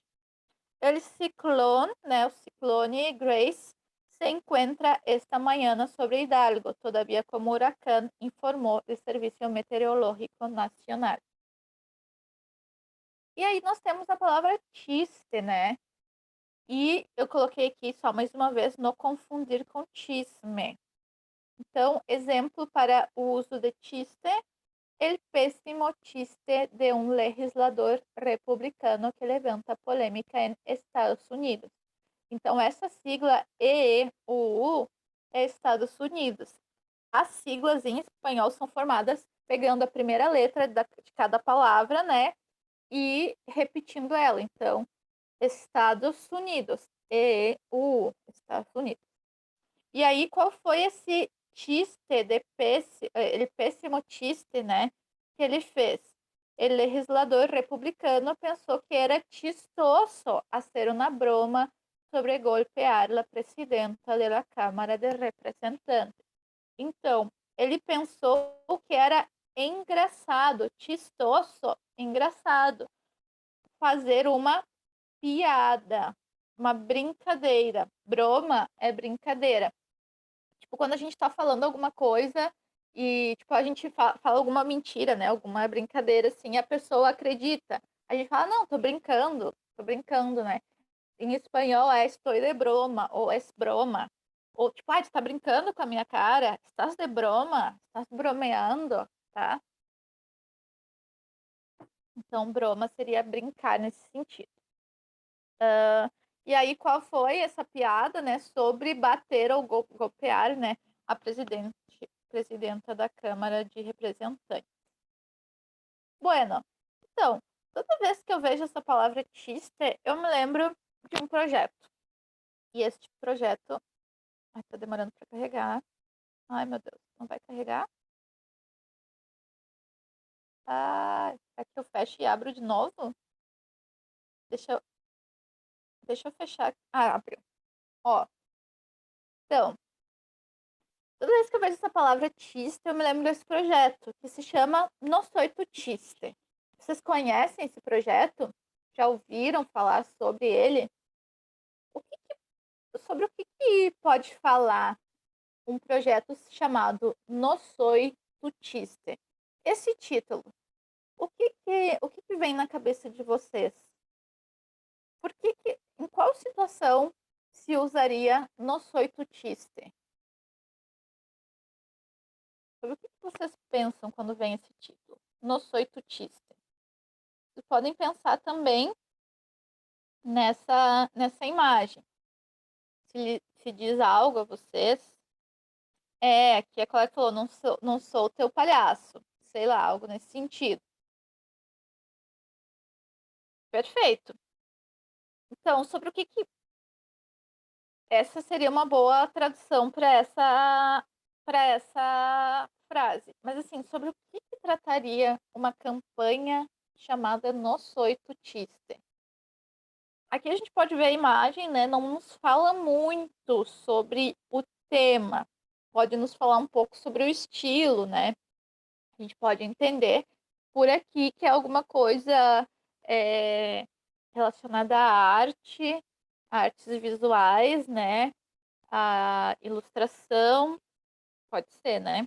El ciclone, né, o ciclone Grace, se encontra esta manhã sobre Hidalgo, todavía como huracán, informou o Serviço Meteorológico Nacional. E aí nós temos a palavra chiste, né? E eu coloquei aqui só mais uma vez, no confundir com chisme. Então, exemplo para o uso de chiste, el pésimo chiste de um legislador republicano que levanta polêmica em Estados Unidos. Então, essa sigla EEUU é Estados Unidos. As siglas em espanhol são formadas pegando a primeira letra de cada palavra, né? E repetindo ela. Então, Estados Unidos. Estados Unidos. E aí, qual foi esse chiste ele péssimo chiste, né, que ele fez? El legislador republicano pensou que era chistoso hacer una broma sobre golpear la presidenta de la Cámara de Representantes. Então, ele pensou que era engraçado, chistoso, engraçado, fazer uma piada, uma brincadeira. Broma é brincadeira. Tipo, quando a gente tá falando alguma coisa e, tipo, a gente fala alguma mentira, né? Alguma brincadeira, assim, e a pessoa acredita. A gente fala, não, tô brincando, né? Em espanhol é estoy de broma, ou es broma. Ou, tipo, tu tá brincando com a minha cara? Estás de broma? Estás bromeando, tá? Então, broma seria brincar nesse sentido. E aí, qual foi essa piada, né, sobre bater ou golpear, né, a presidenta da Câmara de Representantes. Bueno, então, toda vez que eu vejo essa palavra chiste, eu me lembro de um projeto. E este projeto... Ai, tá demorando para carregar. Ai, meu Deus, não vai carregar? Ah, será que eu fecho e abro de novo? Deixa eu, deixa eu fechar. Ah, abriu. Ó, então, toda vez que eu vejo essa palavra chiste, eu me lembro desse projeto, que se chama No Soy Tu Chiste. Vocês conhecem esse projeto? Já ouviram falar sobre ele? Sobre o que pode falar um projeto chamado No Soy Tu Chiste? Esse título, o que vem na cabeça de vocês? Em qual situação se usaria No Soy Tu Chiste? Sobre o que vocês pensam quando vem esse título? No Soy Tu Chiste. Vocês podem pensar também nessa imagem. Se diz algo a vocês, que a Clara falou, não sou teu palhaço. Sei lá, algo nesse sentido. Perfeito. Então, sobre o que essa seria uma boa tradução para essa frase. Mas assim, sobre o que trataria uma campanha chamada No Soy Tu Chiste? Aqui a gente pode ver a imagem, né? Não nos fala muito sobre o tema. Pode nos falar um pouco sobre o estilo, né? A gente pode entender por aqui que é alguma coisa é, relacionada à arte, artes visuais, né? A ilustração, pode ser, né?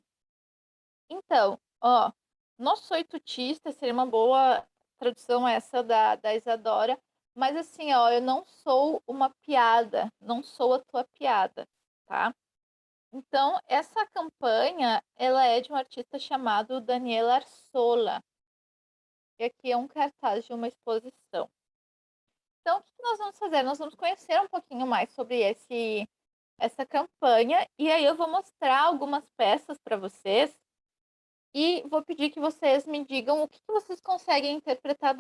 Então, ó, nosso oitutista seria uma boa tradução essa da Isadora, mas assim, ó, eu não sou uma piada, não sou a tua piada, tá? Então, essa campanha, ela é de um artista chamado Daniel Arsola, e aqui é um cartaz de uma exposição. Então, o que nós vamos fazer? Nós vamos conhecer um pouquinho mais sobre essa campanha, e aí eu vou mostrar algumas peças para vocês e vou pedir que vocês me digam o que vocês conseguem interpretar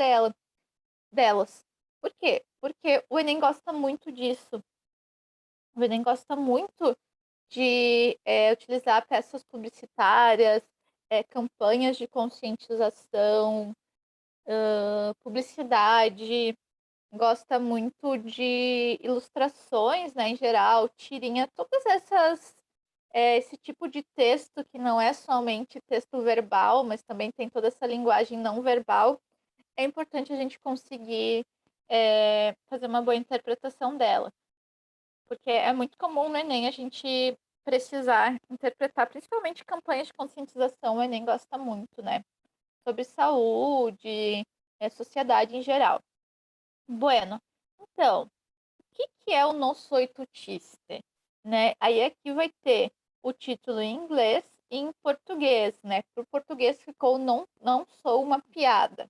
delas. Por quê? Porque o Enem gosta muito disso. O Enem gosta muito de utilizar peças publicitárias, campanhas de conscientização, publicidade, gosta muito de ilustrações, né, em geral, tirinha, todas esse tipo de texto que não é somente texto verbal, mas também tem toda essa linguagem não verbal, é importante a gente conseguir fazer uma boa interpretação dela. Porque é muito comum no Enem a gente precisar interpretar, principalmente campanhas de conscientização, o Enem gosta muito, né? Sobre saúde, sociedade em geral. Bueno, então, o que é o Não Sou Tutiste? Né? Aí aqui vai ter o título em inglês e em português, né? Para o português ficou não Sou uma Piada.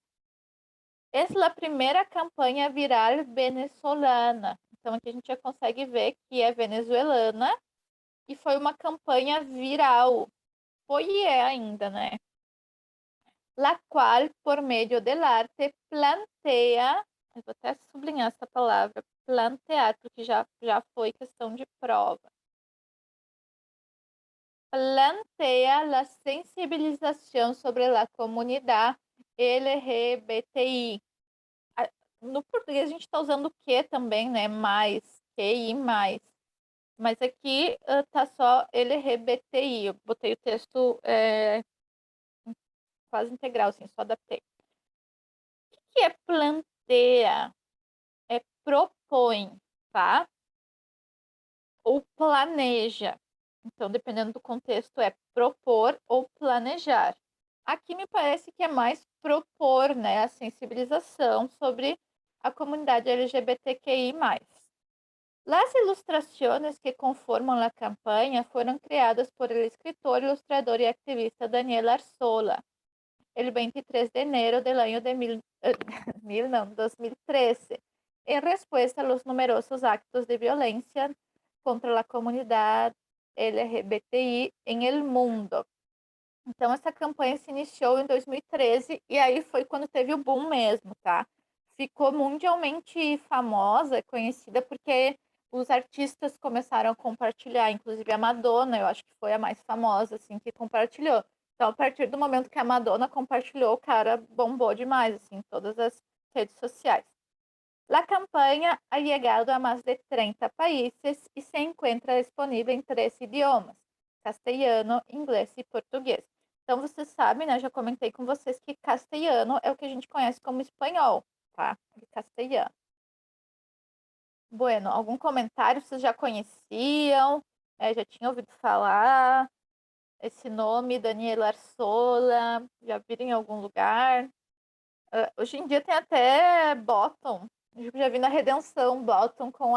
Essa é a primeira campanha viral venezuelana. Então aqui a gente já consegue ver que é venezuelana e foi uma campanha viral. Foi e é ainda, né? La qual, por meio del arte, planteia, eu vou até sublinhar essa palavra, plantear, porque já foi questão de prova. Planteia a sensibilização sobre a comunidade LGBTI. No português a gente está usando o que também, né? Mais, QI mais. Mas aqui tá só LGBTI. Eu botei o texto quase integral, assim, só adaptei. O que é planteia? É propõe, tá? Ou planeja. Então, dependendo do contexto, é propor ou planejar. Aqui me parece que é mais propor, né, a sensibilização sobre a comunidade LGBTQI+. Las ilustraciones que conforman la campaña fueron creadas por el escritor, ilustrador y activista Daniel Arzola. el 23 de enero del año de 2013, en respuesta a los numerosos actos de violencia contra la comunidad LGBTI en el mundo. Então, essa campanha se iniciou em 2013 e aí foi quando teve o boom mesmo, tá? Ficou mundialmente famosa, conhecida, porque os artistas começaram a compartilhar, inclusive a Madonna, eu acho que foi a mais famosa, assim, que compartilhou. Então, a partir do momento que a Madonna compartilhou, o cara bombou demais, assim, em todas as redes sociais. La campaña ha llegado a más de 30 países y se encuentra disponible en 3 idiomas: castelhano, inglês e português. Então, vocês sabem, né? Já comentei com vocês que castelhano é o que a gente conhece como espanhol, tá? Castelhano. Bueno, algum comentário? Vocês já conheciam? Já tinham ouvido falar? Esse nome, Daniela Arsola, já viram em algum lugar? Hoje em dia tem até bottom. Eu já vi na Redenção bottom com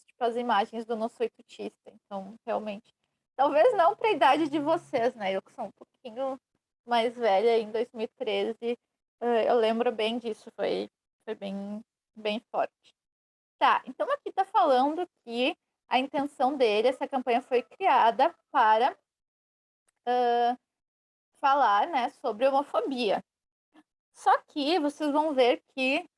tipo, as imagens do Não Sou Tutista. Então, realmente. Talvez não para a idade de vocês, né? Eu que sou um pouquinho mais velha, em 2013. Eu lembro bem disso. Foi bem forte. Tá, então aqui tá falando que a intenção dele, essa campanha foi criada para falar, né, sobre homofobia. Só que vocês vão ver que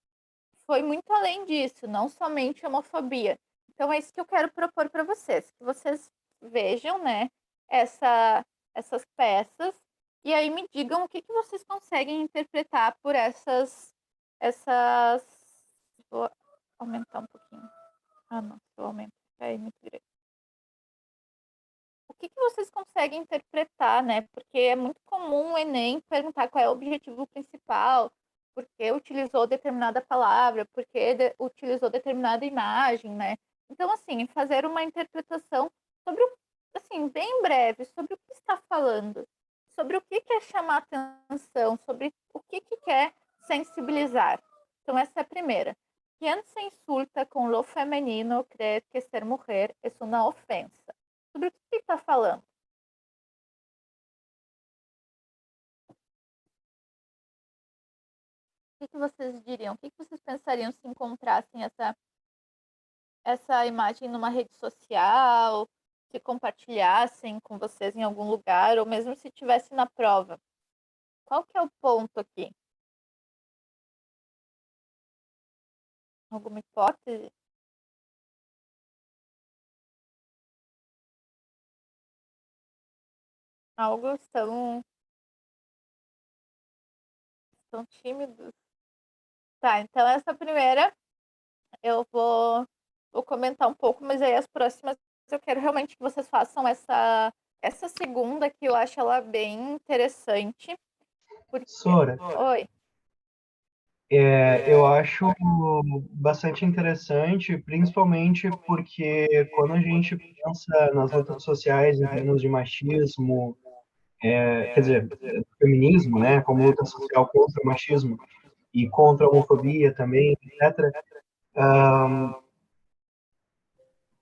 foi muito além disso, não somente homofobia. Então é isso que eu quero propor para vocês, que vocês vejam, né, essas peças e aí me digam o que vocês conseguem interpretar por essas. Vou aumentar um pouquinho. Ah, não, se eu aumento, fica aí muito grande. O que vocês conseguem interpretar, né? Porque é muito comum o Enem perguntar qual é o objetivo principal, por que utilizou determinada palavra, por que utilizou determinada imagem, né? Então, assim, fazer uma interpretação sobre, assim, bem breve, sobre o que está falando, sobre o que quer chamar atenção, sobre o que quer sensibilizar. Então, essa é a primeira. Quem se insulta com lo femenino cree que ser mujer es una ofensa. Sobre o que está falando? O que vocês diriam? O que vocês pensariam se encontrassem essa imagem numa rede social, se compartilhassem com vocês em algum lugar, ou mesmo se estivesse na prova? Qual que é o ponto aqui? Alguma hipótese? Algo estão tímidos? Tá, então essa primeira eu vou comentar um pouco, mas aí as próximas eu quero realmente que vocês façam essa segunda, que eu acho ela bem interessante. Porque... Sora, Oi. eu acho bastante interessante, principalmente porque quando a gente pensa nas lutas sociais em termos de machismo, quer dizer, feminismo, né, como luta social contra o machismo e contra a homofobia também, etc.,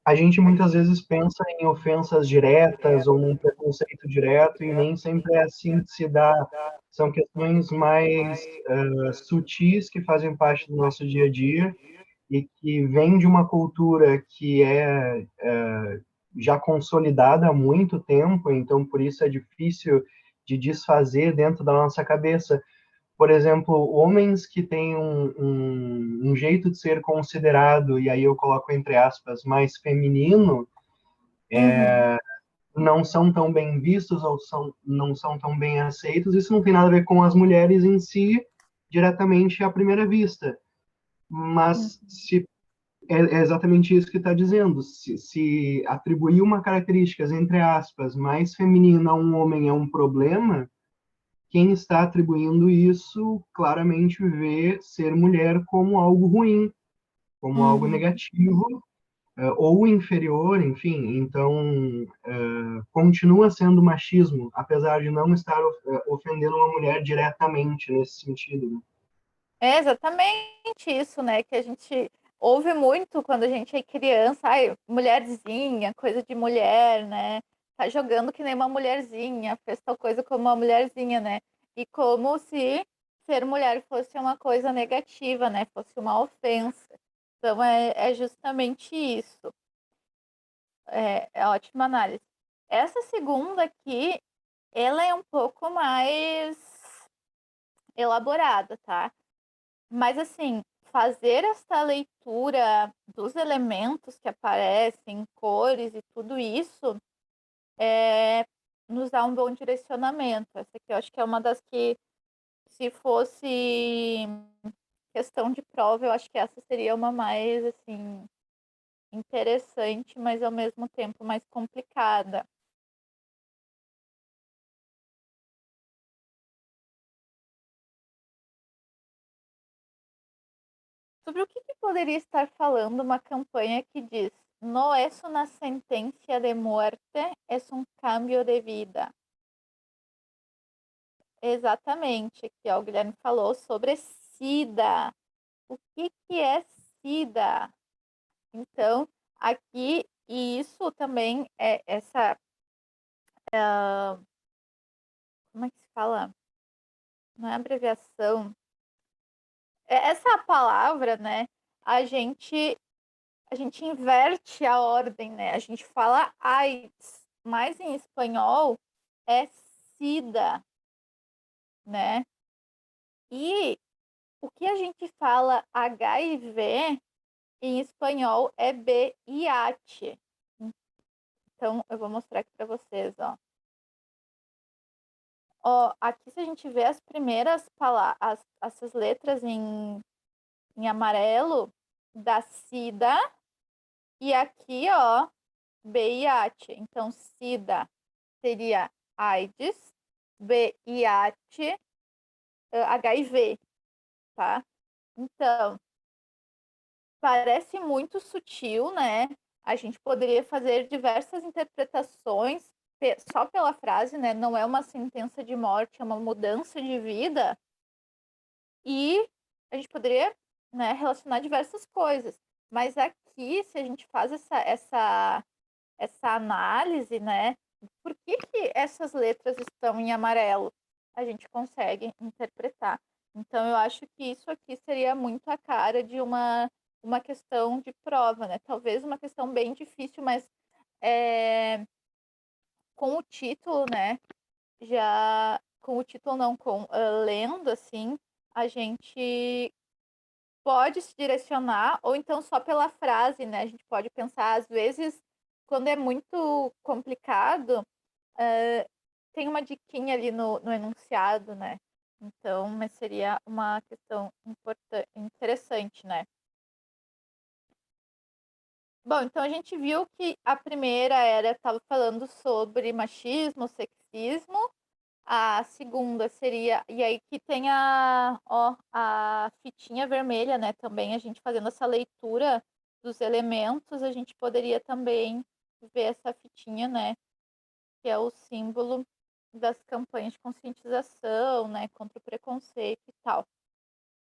a gente muitas vezes pensa em ofensas diretas ou num preconceito direto e nem sempre é assim que se dá. São questões mais sutis que fazem parte do nosso dia a dia e que vem de uma cultura que é já consolidada há muito tempo, então por isso é difícil de desfazer dentro da nossa cabeça. Por exemplo, homens que têm um jeito de ser considerado, e aí eu coloco entre aspas, mais feminino, não são tão bem vistos ou não são tão bem aceitos. Isso não tem nada a ver com as mulheres em si, diretamente à primeira vista. Mas é exatamente isso que está dizendo. Se atribuir uma característica, entre aspas, mais feminina a um homem é um problema, quem está atribuindo isso claramente vê ser mulher como algo ruim, como algo negativo, ou inferior, enfim. Então, continua sendo machismo, apesar de não estar ofendendo uma mulher diretamente nesse sentido, né? É exatamente isso, né? Que a gente ouve muito quando a gente é criança, ai, mulherzinha, coisa de mulher, né? Tá jogando que nem uma mulherzinha, fez tal coisa como uma mulherzinha, né? E como se ser mulher fosse uma coisa negativa, né? Fosse uma ofensa. Então, é justamente isso. É ótima análise. Essa segunda aqui, ela é um pouco mais elaborada, tá? Mas, assim, fazer essa leitura dos elementos que aparecem, cores e tudo isso, nos dá um bom direcionamento. Essa aqui eu acho que é uma das que, se fosse questão de prova, eu acho que essa seria uma mais, assim, interessante, mas ao mesmo tempo mais complicada. Sobre o que poderia estar falando uma campanha que diz: "No es una sentencia de muerte, es un cambio de vida"? Exatamente, aqui ó, o Guilherme falou sobre SIDA. O que é SIDA? Então, aqui, e isso também é essa, como é que se fala? Não é abreviação. Essa palavra, né? A gente a gente inverte a ordem, né? A gente fala AIDS, mas em espanhol é SIDA, né? E o que a gente fala HIV em espanhol é VIH. Então, eu vou mostrar aqui para vocês, ó. Ó, aqui se a gente vê as primeiras palavras, essas letras em amarelo, da SIDA, e aqui, ó, VIH. Então, SIDA seria AIDS, VIH, HIV, tá? Então, parece muito sutil, né? A gente poderia fazer diversas interpretações só pela frase, né? Não é uma sentença de morte, é uma mudança de vida. E a gente poderia, né, relacionar diversas coisas. Mas aqui, se a gente faz essa análise, né? Por que essas letras estão em amarelo? A gente consegue interpretar. Então, eu acho que isso aqui seria muito a cara de uma questão de prova, né? Talvez uma questão bem difícil, mas com o título, né? Já com o título não, com lendo assim, a gente pode se direcionar, ou então só pela frase, né? A gente pode pensar, às vezes, quando é muito complicado, tem uma diquinha ali no enunciado, né? Então, mas seria uma questão interessante, né? Bom, então a gente viu que a primeira estava falando sobre machismo, sexismo. A segunda seria, e aí que tem a fitinha vermelha, né? Também a gente fazendo essa leitura dos elementos, a gente poderia também ver essa fitinha, né? Que é o símbolo das campanhas de conscientização, né? Contra o preconceito e tal.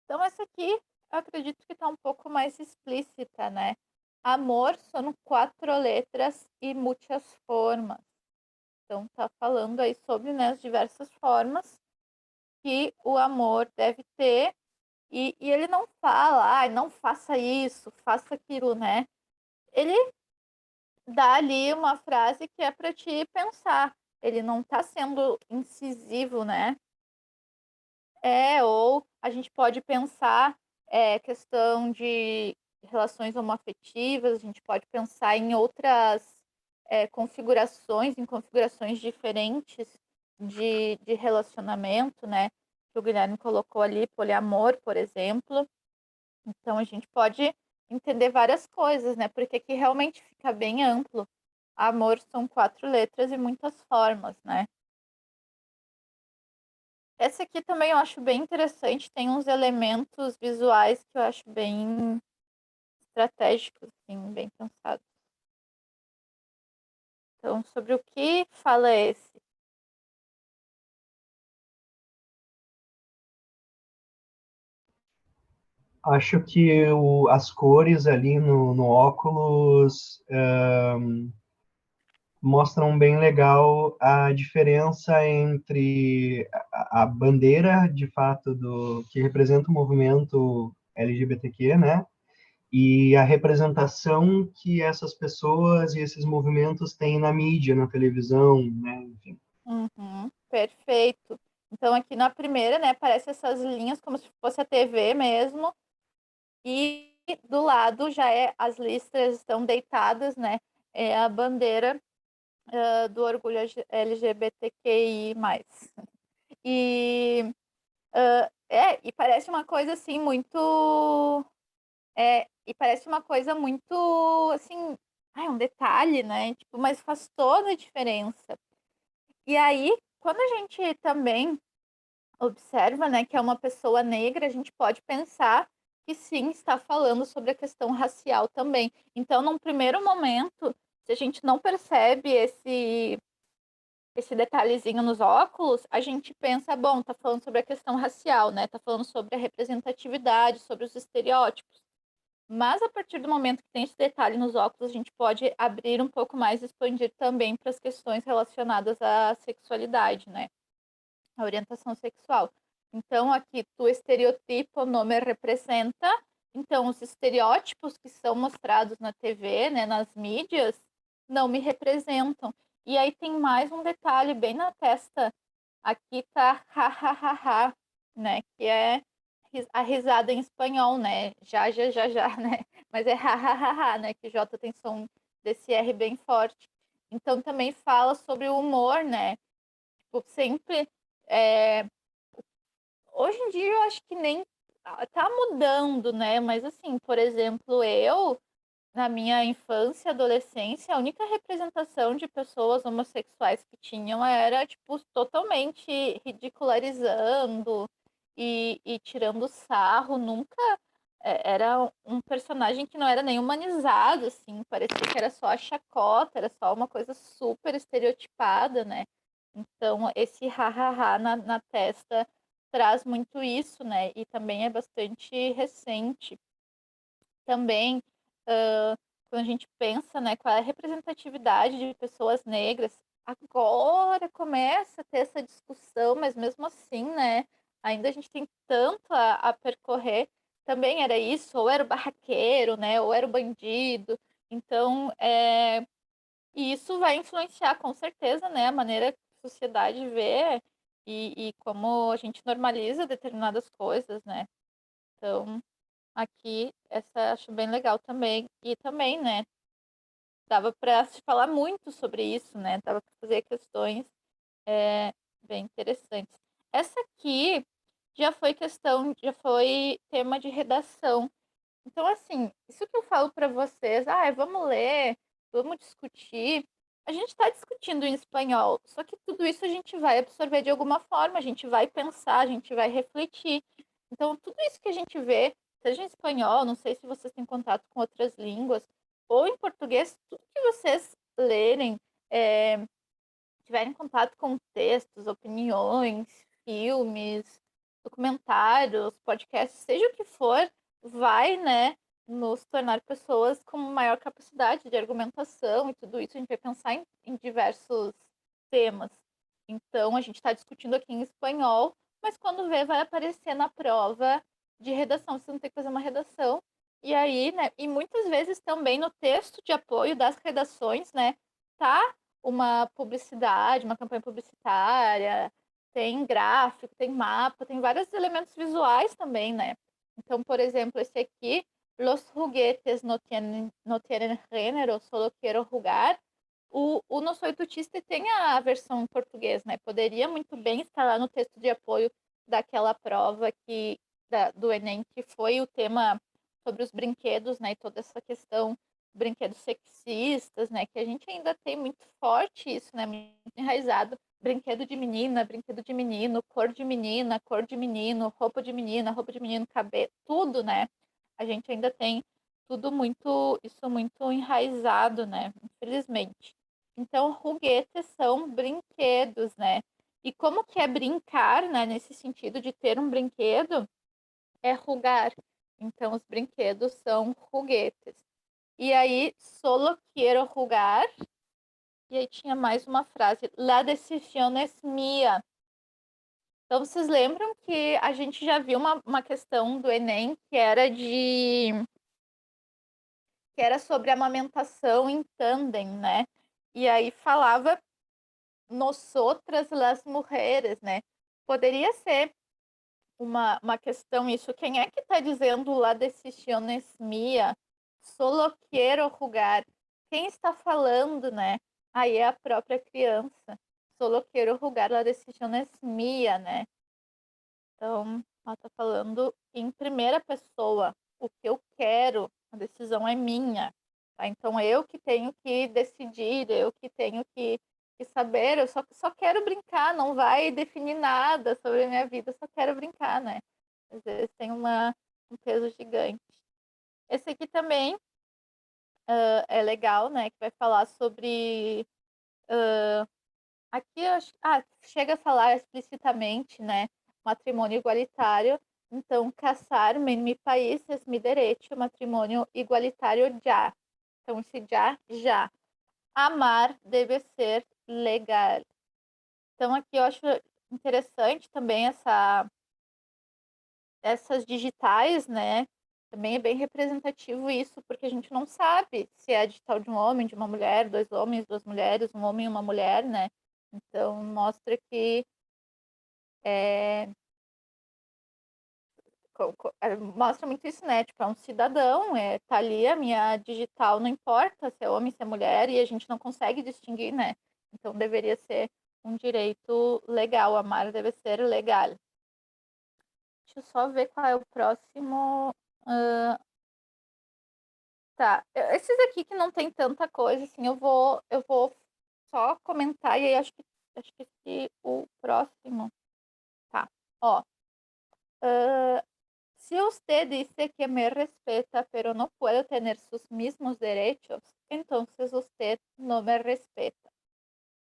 Então, essa aqui, eu acredito que está um pouco mais explícita, né? Amor são 4 letras e muitas formas. Então, tá falando aí sobre, né, as diversas formas que o amor deve ter. E ele não fala, não faça isso, faça aquilo, né? Ele dá ali uma frase que é para te pensar. Ele não tá sendo incisivo, né? Ou a gente pode pensar questão de relações homoafetivas, a gente pode pensar em outras configurações, em configurações diferentes de relacionamento, né? Que o Guilherme colocou ali, poliamor, por exemplo. Então, a gente pode entender várias coisas, né? Porque aqui realmente fica bem amplo. Amor são 4 letras e muitas formas, né? Essa aqui também eu acho bem interessante, tem uns elementos visuais que eu acho bem estratégicos, assim, bem pensados. Então, sobre o que fala esse? Acho que as cores ali no óculos mostram bem legal a diferença entre a bandeira, de fato, que representa o movimento LGBTQ, né? E a representação que essas pessoas e esses movimentos têm na mídia, na televisão, né? Enfim. Uhum, perfeito. Então, aqui na primeira, né, aparece essas linhas como se fosse a TV mesmo, e do lado já as listras estão deitadas, né? É a bandeira do orgulho LGBTQI+. E, e parece uma coisa assim muito. E parece uma coisa muito assim. Um detalhe, né? Tipo, mas faz toda a diferença. E aí, quando a gente também observa, né, que é uma pessoa negra, a gente pode pensar que sim, está falando sobre a questão racial também. Então, num primeiro momento, se a gente não percebe esse detalhezinho nos óculos, a gente pensa, bom, tá falando sobre a questão racial, né? Tá falando sobre a representatividade, sobre os estereótipos. Mas a partir do momento que tem esse detalhe nos óculos, a gente pode abrir um pouco mais e expandir também para as questões relacionadas à sexualidade, né? A orientação sexual. Então, aqui, tu estereotipo não me representa. Então, os estereótipos que são mostrados na TV, né, nas mídias, não me representam. E aí tem mais um detalhe bem na testa. Aqui tá ha, ha, ha, ha, né, que é a risada em espanhol, né, já, já, já, já, né, mas é ha, ha, ha, ha, né, que J tem som desse R bem forte. Então, também fala sobre o humor, né, tipo, sempre é, hoje em dia eu acho que nem tá mudando, né? Mas assim, por exemplo, eu, na minha infância e adolescência, a única representação de pessoas homossexuais que tinham era, tipo, totalmente ridicularizando e tirando sarro. Nunca era um personagem que não era nem humanizado, assim, parecia que era só a chacota, era só uma coisa super estereotipada, né? Então, esse ha-ha-ha na testa traz muito isso, né? E também é bastante recente. Também, quando a gente pensa, né, qual é a representatividade de pessoas negras, agora começa a ter essa discussão, mas mesmo assim, né, ainda a gente tem tanto a percorrer. Também era isso, ou era o barraqueiro, né, ou era o bandido. Então, e isso vai influenciar com certeza, né, a maneira que a sociedade vê e como a gente normaliza determinadas coisas, né? Então, aqui, essa acho bem legal também. E também, né, dava para se falar muito sobre isso, né? Dava para fazer questões bem interessantes. Essa aqui já foi tema de redação. Então, assim, isso que eu falo para vocês, vamos ler, vamos discutir. A gente está discutindo em espanhol, só que tudo isso a gente vai absorver de alguma forma, a gente vai pensar, a gente vai refletir. Então, tudo isso que a gente vê, seja em espanhol, não sei se vocês têm contato com outras línguas, ou em português, tudo que vocês lerem, é, tiverem contato com textos, opiniões, filmes, documentários, podcasts, seja o que for, vai, né, nos tornar pessoas com maior capacidade de argumentação e tudo isso. A gente vai pensar em diversos temas. Então, a gente está discutindo aqui em espanhol, mas quando vê, vai aparecer na prova de redação. Você não tem que fazer uma redação. E aí, né, e muitas vezes também no texto de apoio das redações, né, tá uma publicidade, uma campanha publicitária, tem gráfico, tem mapa, tem vários elementos visuais também, né? Então, por exemplo, esse aqui, Los juguetes no tienen género, solo quiero jugar. O No Soy Tu Chiste tem a versão em português, né? Poderia muito bem estar lá no texto de apoio daquela prova do Enem, que foi o tema sobre os brinquedos, né? E toda essa questão brinquedos sexistas, né? Que a gente ainda tem muito forte isso, né? Muito enraizado. Brinquedo de menina, brinquedo de menino, cor de menina, cor de menino, roupa de menina, roupa de menino, cabelo, tudo, né? A gente ainda tem tudo muito, isso muito enraizado, né? Infelizmente. Então, juguetes são brinquedos, né? E como que é brincar, né? Nesse sentido de ter um brinquedo, é jugar. Então, os brinquedos são juguetes. E aí, solo quiero jugar. E aí tinha mais uma frase. La decisión es mía. Então, vocês lembram que a gente já viu uma questão do Enem que era sobre amamentação em tandem, né? E aí falava nosotras las mujeres, né? Poderia ser uma questão isso. Quem é que está dizendo lá decisiones mía? Solo quiero jugar. Quem está falando, né? Aí é a própria criança. Solo quiero jugar, la decisión es mía, né? Então, ela está falando em primeira pessoa. O que eu quero, a decisão é minha. Tá? Então, eu que tenho que decidir, eu que tenho que saber. Eu só quero brincar, não vai definir nada sobre a minha vida, eu só quero brincar, né? Às vezes tem um peso gigante. Esse aqui também é legal, né? Que vai falar sobre. Aqui eu acho, chega a falar explicitamente, né? Matrimônio igualitário. Então, casar-me em mi país es mi derecho, matrimônio igualitário já. Então, esse já. Amar deve ser legal. Então, aqui eu acho interessante também essas digitais, né? Também é bem representativo isso, porque a gente não sabe se é a digital de um homem, de uma mulher, dois homens, duas mulheres, um homem e uma mulher, né? Então, mostra que é, mostra muito isso, né? Tipo, é um cidadão, tá ali a minha digital, não importa se é homem, se é mulher, e a gente não consegue distinguir, né? Então, deveria ser um direito legal, amar deve ser legal. Deixa eu só ver qual é o próximo. Tá, esses aqui que não tem tanta coisa, assim, eu vou só comentar e aí acho que o próximo, tá, ó, se usted dice que me respeta, pero no puedo tener sus mismos derechos, entonces usted no me respeta.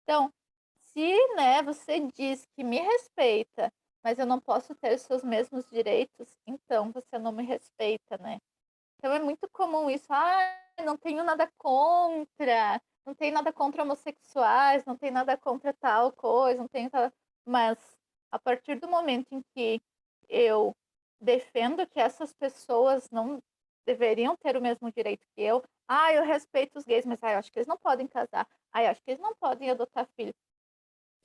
Então, se, né, você diz que me respeita, mas eu não posso ter os seus mesmos direitos, então você não me respeita, né? Então é muito comum isso. Não tenho nada contra, não tenho nada contra homossexuais, não tenho nada contra tal coisa, não tenho tal... Mas a partir do momento em que eu defendo que essas pessoas não deveriam ter o mesmo direito que eu respeito os gays, mas eu acho que eles não podem casar, eu acho que eles não podem adotar filho.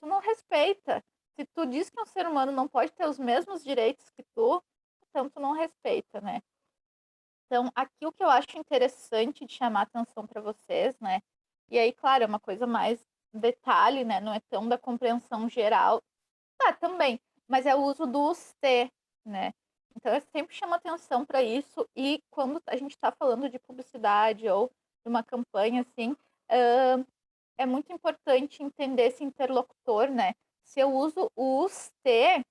Tu não respeita. Se tu diz que um ser humano não pode ter os mesmos direitos que tu, então tu não respeita, né? Então, aqui o que eu acho interessante de chamar atenção para vocês, né? E aí, claro, é uma coisa mais detalhe, né? Não é tão da compreensão geral. Tá, também, mas é o uso do "ste", né? Então, eu sempre chamo atenção para isso. E quando a gente está falando de publicidade ou de uma campanha, assim, é muito importante entender esse interlocutor, né? Se eu uso o "ste",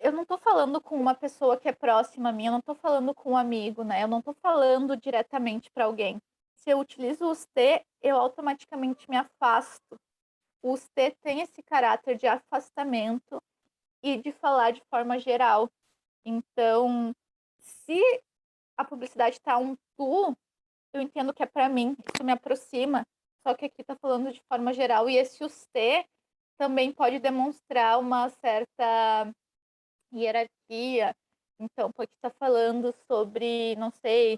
eu não estou falando com uma pessoa que é próxima a mim, eu não estou falando com um amigo, né? Eu não estou falando diretamente para alguém. Se eu utilizo os "te", eu automaticamente me afasto. Os "te" tem esse caráter de afastamento e de falar de forma geral. Então, se a publicidade está um tu, eu entendo que é para mim, isso me aproxima. Só que aqui está falando de forma geral e esse "os te" também pode demonstrar uma certa hierarquia. Então, pode estar falando sobre, não sei,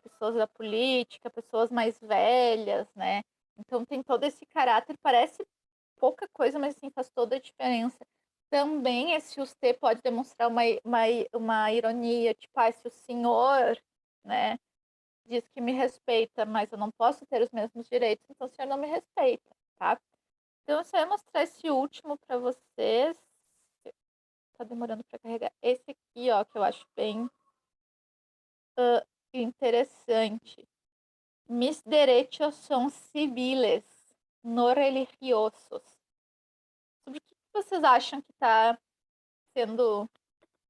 pessoas da política, pessoas mais velhas, né? Então, tem todo esse caráter, parece pouca coisa, mas assim, faz toda a diferença. Também esse "usted" pode demonstrar uma ironia, tipo, se o senhor, né, diz que me respeita, mas eu não posso ter os mesmos direitos, então o senhor não me respeita, tá? Então, eu só ia mostrar esse último para vocês. Tá demorando para carregar. Esse aqui, ó, que eu acho bem interessante. Mis derechos são civiles, no religiosos. Sobre o que vocês acham que está sendo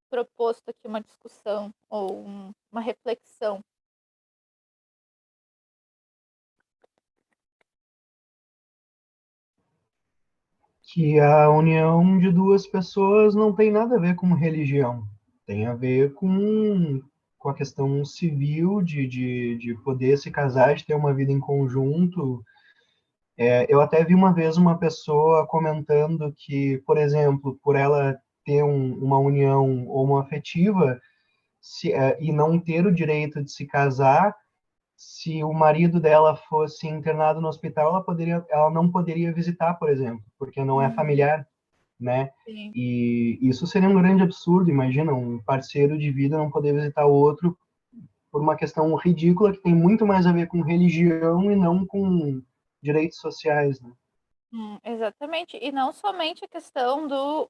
proposto aqui uma discussão ou uma reflexão? Que a união de duas pessoas não tem nada a ver com religião, tem a ver com a questão civil de poder se casar, de ter uma vida em conjunto, Eu até vi uma vez uma pessoa comentando que, por exemplo, por ela ter uma união homoafetiva e não ter o direito de se casar, se o marido dela fosse internado no hospital, ela não poderia visitar, por exemplo, porque não é Uhum, familiar, né? sim. E isso seria um grande absurdo. Imagina um parceiro de vida não poder visitar o outro por uma questão ridícula que tem muito mais a ver com religião e não com direitos sociais, né? Exatamente. E não somente a questão do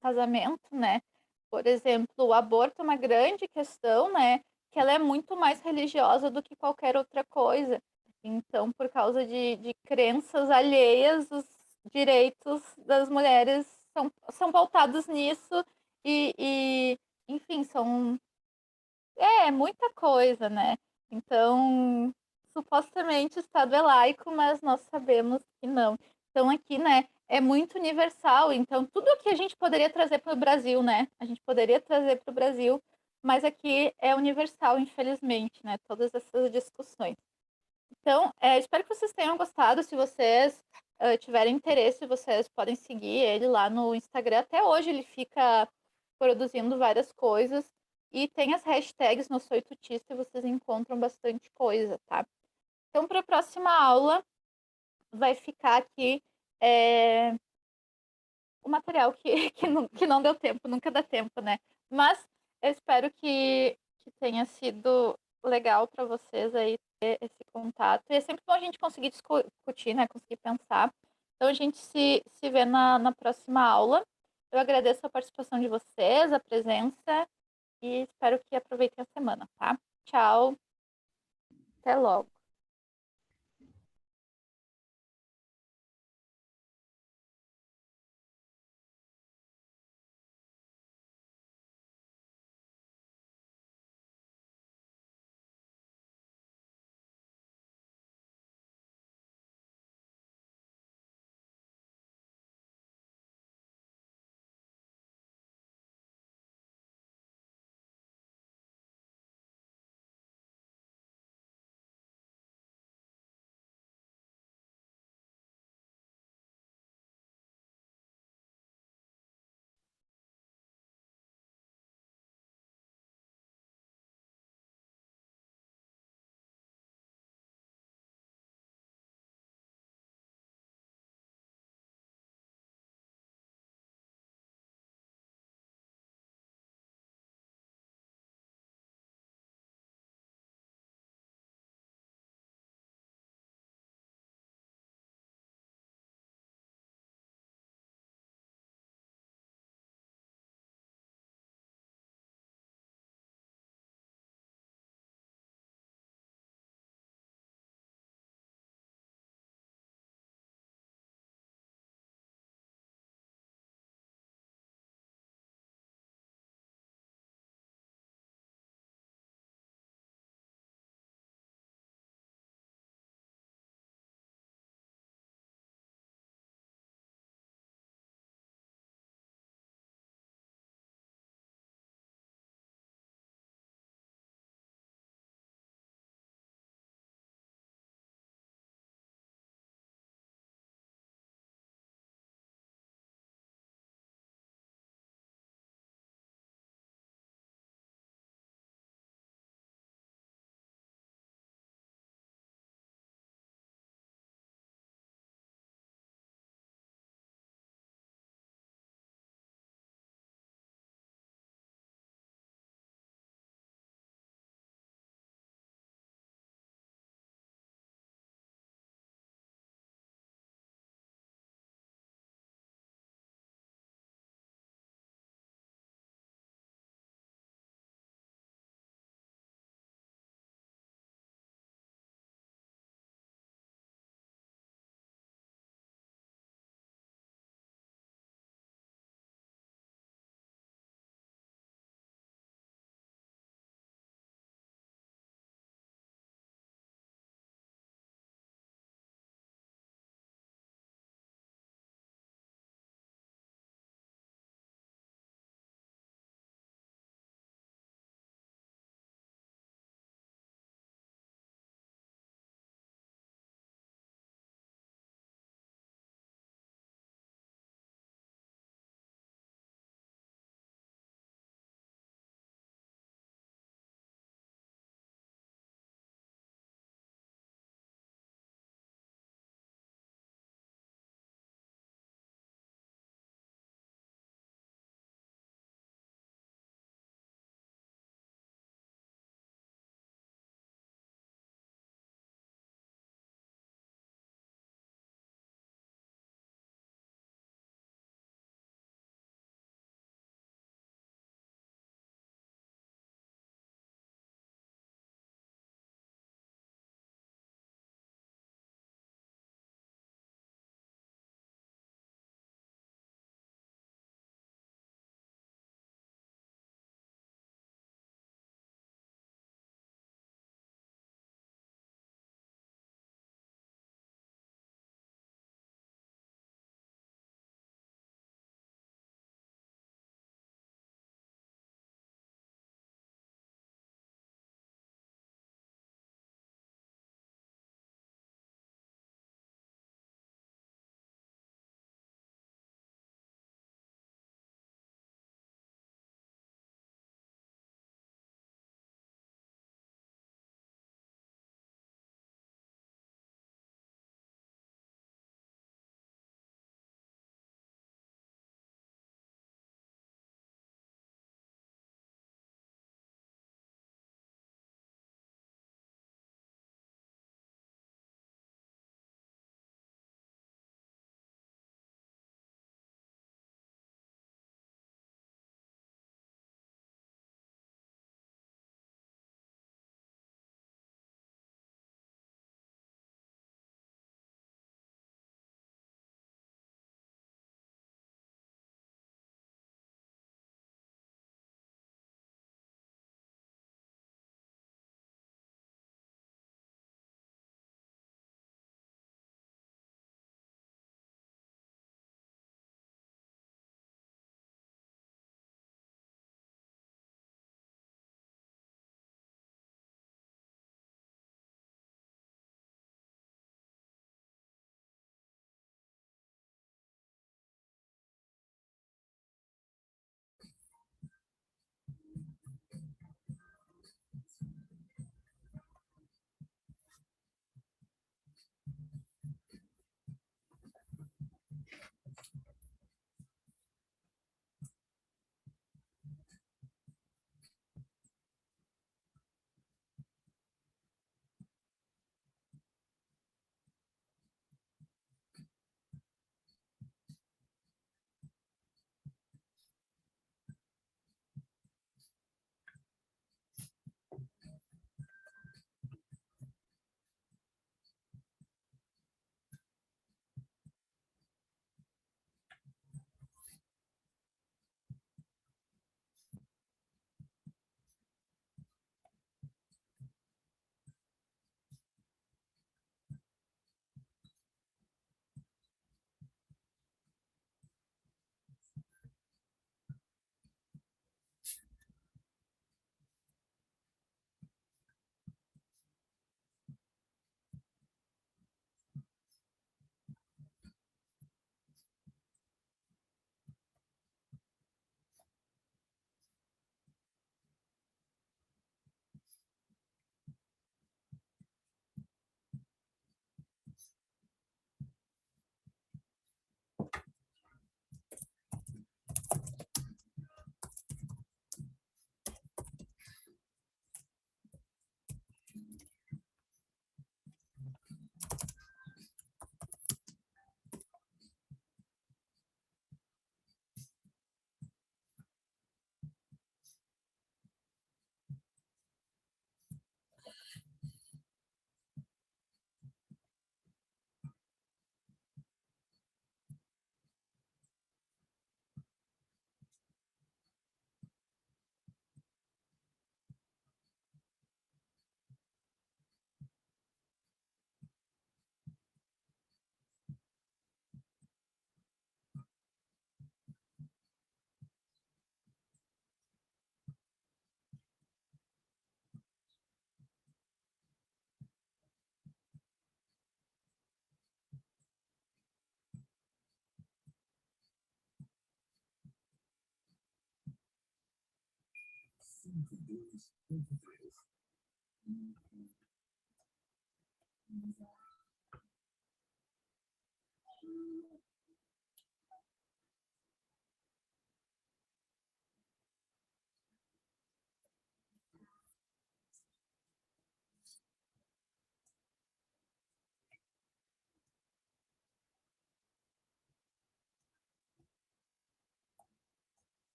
casamento, né? Por exemplo, o aborto é uma grande questão, né? Que ela é muito mais religiosa do que qualquer outra coisa. Então, por causa de crenças alheias, os direitos das mulheres são pautados nisso enfim, muita coisa, né? Então, supostamente o Estado é laico, mas nós sabemos que não. Então, aqui, né, é muito universal. Então, tudo que a gente poderia trazer para o Brasil, né? A gente poderia trazer para o Brasil, mas aqui é universal, infelizmente, né? Todas essas discussões. Então, espero que vocês tenham gostado. Se vocês tiverem interesse, vocês podem seguir ele lá no Instagram. Até hoje ele fica produzindo várias coisas. E tem as hashtags no Sou Tutista e vocês encontram bastante coisa, tá? Então, para a próxima aula, vai ficar aqui é, o material que não deu tempo, nunca dá tempo, né? Mas eu espero que tenha sido legal para vocês aí ter esse contato. E é sempre bom a gente conseguir discutir, né? Conseguir pensar. Então a gente se vê na próxima aula. Eu agradeço a participação de vocês, a presença e espero que aproveitem a semana, tá? Tchau, até logo.